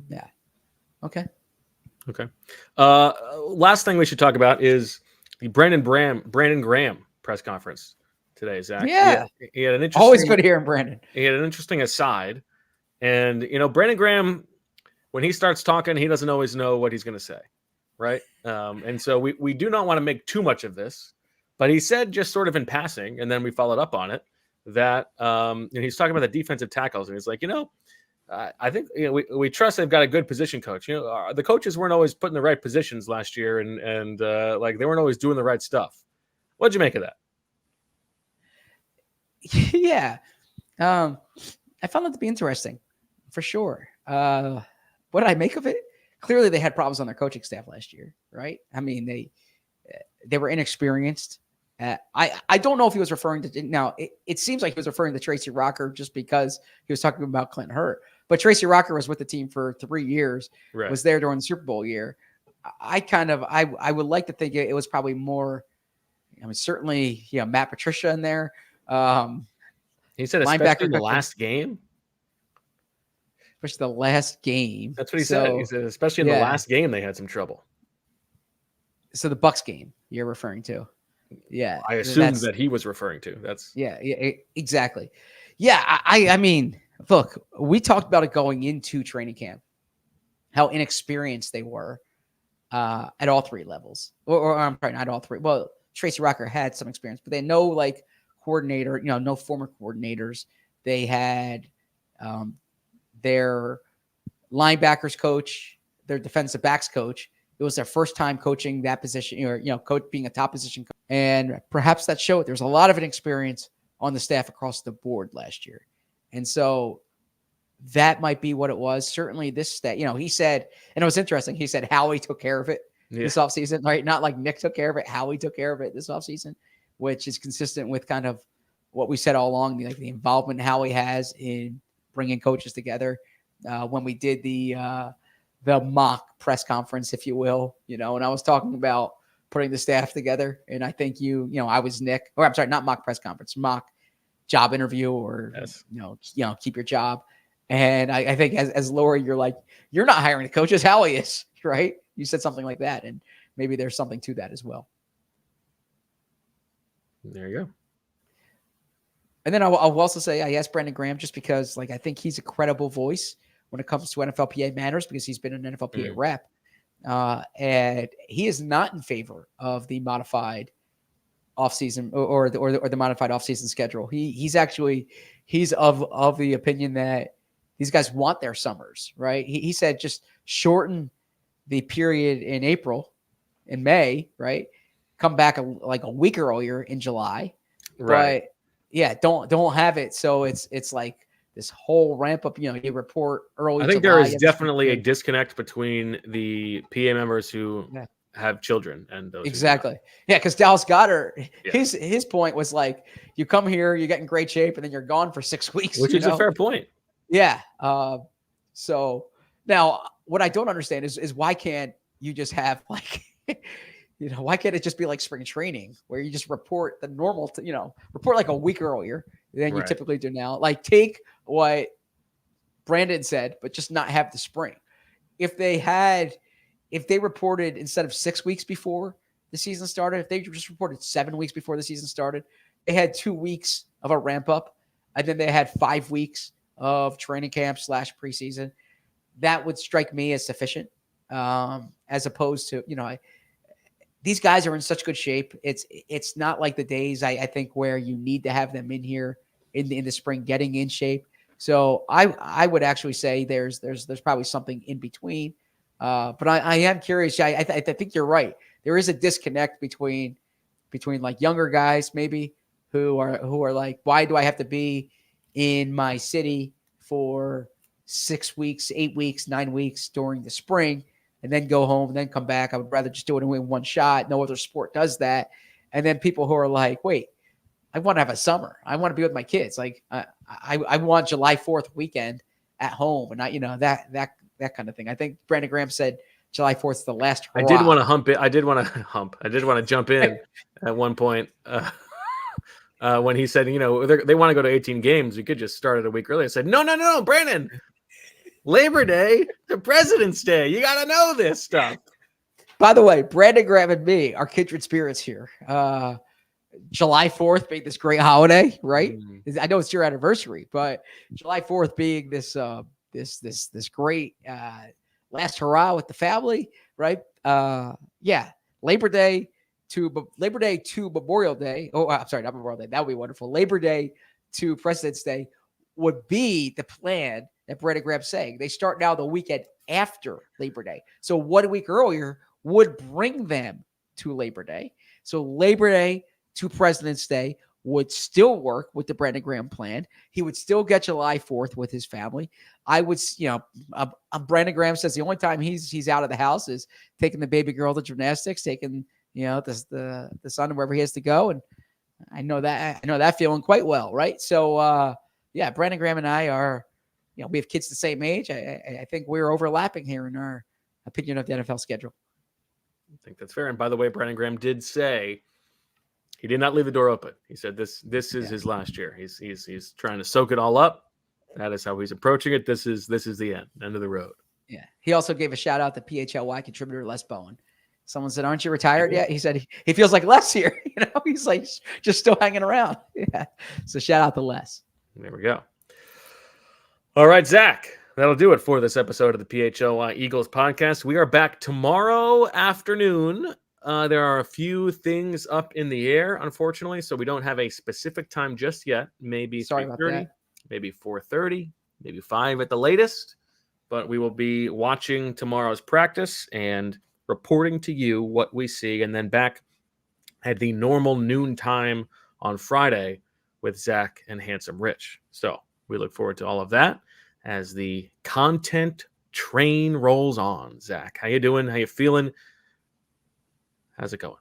B: Yeah. Okay.
A: Last thing we should talk about is the Brandon Graham press conference today, Zach.
B: Yeah.
A: He had an interesting.
B: Always good hearing Brandon.
A: He had an interesting aside, and Brandon Graham, when he starts talking, he doesn't always know what he's going to say, right? And so we do not want to make too much of this. But he said, just sort of in passing, and then we followed up on it, that he's talking about the defensive tackles, and he's like, I think we trust they've got a good position coach. The coaches weren't always put in the right positions last year, and like they weren't always doing the right stuff. What'd you make of that?
B: Yeah, I found that to be interesting, for sure. What did I make of it? Clearly, they had problems on their coaching staff last year, right? I mean, they were inexperienced. I don't know if he was referring to now. It seems like he was referring to Tracy Rocker just because he was talking about Clinton Hurt. But Tracy Rocker was with the team for 3 years. Right. Was there during the Super Bowl year. I would like to think it was probably more. I mean, certainly, Matt Patricia in there.
A: He said, especially in the last game.
B: Especially the last game.
A: That's what he said. He said, especially in the last game, they had some trouble.
B: So the Bucs game you're referring to. Yeah.
A: I assumed that he was referring to. That's
B: exactly. Yeah. I mean, look, we talked about it going into training camp, how inexperienced they were at all 3 levels. Or I'm sorry, not all 3. Well, Tracy Rocker had some experience, but they know like coordinator, no former coordinators. They had their linebackers coach, their defensive backs coach. It was their first time coaching that position, or coach being a top position coach. And perhaps that showed. There's a lot of inexperience on the staff across the board last year. And so that might be what it was. Certainly this stat, he said, and it was interesting, he said Howie took care of it this offseason, right? Not like Nick took care of it, Howie took care of it this offseason, which is consistent with kind of what we said all along, the involvement Howie has in bringing coaches together. When we did the mock press conference, if you will, and I was talking about putting the staff together. And I think I was Nick, or I'm sorry, not mock press conference, mock job interview, or, keep your job. And I think as Lori, you're like, you're not hiring the coaches. Howie is, right? You said something like that. And maybe there's something to that as well.
A: There you go.
B: And then I'll also say I asked Brandon Graham just because, like, I think he's a credible voice when it comes to NFLPA matters because he's been an NFLPA rep. And he is not in favor of the modified offseason or the modified offseason schedule. He's of the opinion that these guys want their summers, right? He said just shorten the period in April, in May, right? Come back like a week earlier in July,
A: Right.
B: But yeah, don't have it. So it's like this whole ramp up. You report early.
A: I think
B: July,
A: there is definitely a disconnect between the PA members who have children and those
B: exactly. Yeah, because Dallas Goedert, his point was like, you come here, you get in great shape, and then you're gone for 6 weeks.
A: Which is a fair point.
B: Yeah. So now what I don't understand is why can't you just have like, why can't it just be like spring training where you just report the normal, report like a week earlier than you typically do now? Like take what Brandon said, but just not have the spring. If they reported instead of 6 weeks before the season started, if they just reported 7 weeks before the season started, they had 2 weeks of a ramp up, and then they had 5 weeks of training camp / preseason. That would strike me as sufficient, as opposed to, these guys are in such good shape. It's not like the days I think where you need to have them in here in the spring getting in shape. So I would actually say there's probably something in between. But I am curious. I think you're right. There is a disconnect between like younger guys maybe who are like, why do I have to be in my city for 6 weeks, 8 weeks, 9 weeks during the spring and then go home and then come back? I would rather just do it in one shot. No other sport does that. And then people who are like, wait, I want to have a summer. I want to be with my kids. Like I want July 4th weekend at home and not, that kind of thing. I think Brandon Graham said July 4th is the last hurrah.
A: I did want to hump it. I did want to jump in at one point when he said, they want to go to 18 games. We could just start it a week early. I said, no, Brandon. Labor Day to President's Day. You got to know this stuff.
B: By the way, Brandon Graham and me are kindred spirits here. July 4th being this great holiday, right? I know it's your anniversary, but July 4th being this great last hurrah with the family, right? Labor Day to Memorial Day. Oh, I'm sorry, not Memorial Day. That would be wonderful. Labor Day to President's Day would be the plan that Brandon Graham's saying. They start now the weekend after Labor Day. So 1 week earlier would bring them to Labor Day. So Labor Day to President's Day would still work with the Brandon Graham plan. He would still get July 4th with his family. I would, Brandon Graham says the only time he's out of the house is taking the baby girl to gymnastics, taking, the son to wherever he has to go. And I know that feeling quite well. Right. So, Brandon Graham and I are, we have kids the same age. I think we're overlapping here in our opinion of the NFL schedule.
A: I think that's fair. And by the way, Brandon Graham did say he did not leave the door open. He said this is his last year. He's trying to soak it all up. That is how he's approaching it. This is the end of the road.
B: Yeah. He also gave a shout out to PHLY contributor Les Bowen. Someone said, "Aren't you retired yet?" He said he feels like Les here. He's like just still hanging around. Yeah. So shout out to Les.
A: There we go. All right, Zach. That'll do it for this episode of the PHLY Eagles podcast. We are back tomorrow afternoon. There are a few things up in the air, unfortunately, so we don't have a specific time just yet. Maybe 3:30, maybe 4:30, maybe 5 at the latest. But we will be watching tomorrow's practice and reporting to you what we see, and then back at the normal noon time on Friday with Zach and Handsome Rich. So we look forward to all of that as the content train rolls on. Zach, how you doing? How you feeling? How's it going?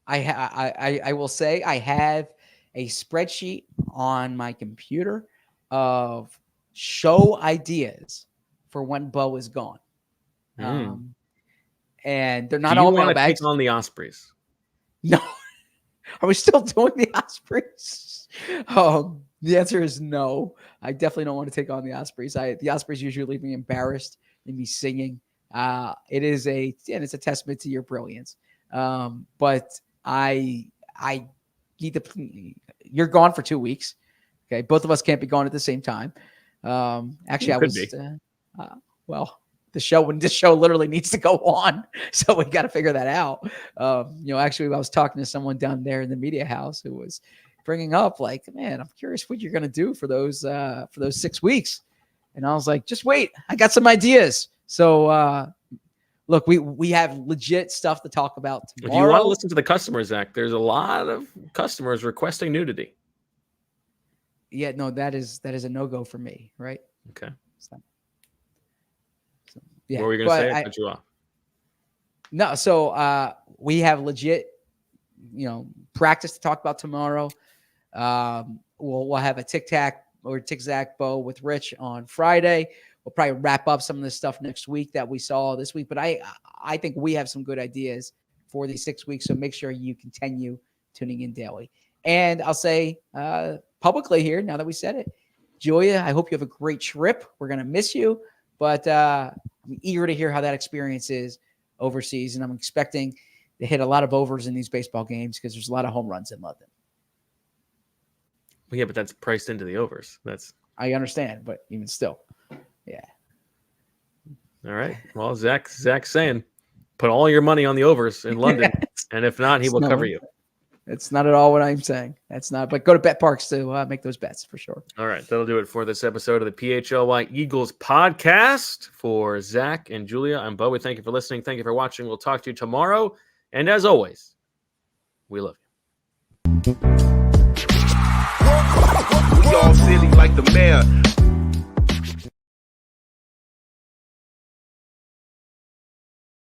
B: I will say I have a spreadsheet on my computer of show ideas for when Bo is gone. And they're not all mailbags.
A: Take on the Ospreys?
B: No. Are we still doing the Ospreys? The answer is no. I definitely don't want to take on the Ospreys. The Ospreys usually leave me embarrassed and me singing. It's a testament to your brilliance. But I need to. You're gone for 2 weeks. Okay, both of us can't be gone at the same time. Actually, I was. Well, this show literally needs to go on, so we got to figure that out. Actually, I was talking to someone down there in the media house who was bringing up, like, man, I'm curious what you're gonna do for those 6 weeks, and I was like, just wait, I got some ideas. So, look, we have legit stuff to talk about tomorrow.
A: If you want to listen to the customers, Zach, there's a lot of customers requesting nudity.
B: Yeah, no, that is a no-go for me, right?
A: Okay.
B: Yeah.
A: What were you going to say? I cut you off.
B: No, so we have legit, practice to talk about tomorrow. We'll have a tic-tac or tic-zac bow with Rich on Friday. We'll probably wrap up some of the stuff next week that we saw this week. But I think we have some good ideas for these 6 weeks, so make sure you continue tuning in daily. And I'll say publicly here, now that we said it, Julia, I hope you have a great trip. We're going to miss you, but I'm eager to hear how that experience is overseas, and I'm expecting to hit a lot of overs in these baseball games because there's a lot of home runs in London.
A: Yeah, but that's priced into the overs.
B: I understand, but even still, yeah.
A: All right. Well, Zach's saying, put all your money on the overs in London, and if not, he will cover you.
B: It's not at all what I'm saying. That's not. But go to Bet Parks to make those bets for sure.
A: All right, that'll do it for this episode of the PHLY Eagles podcast. For Zach and Julia, I'm Bo. We thank you for listening. Thank you for watching. We'll talk to you tomorrow. And as always, we love you.
D: We all silly like the mayor.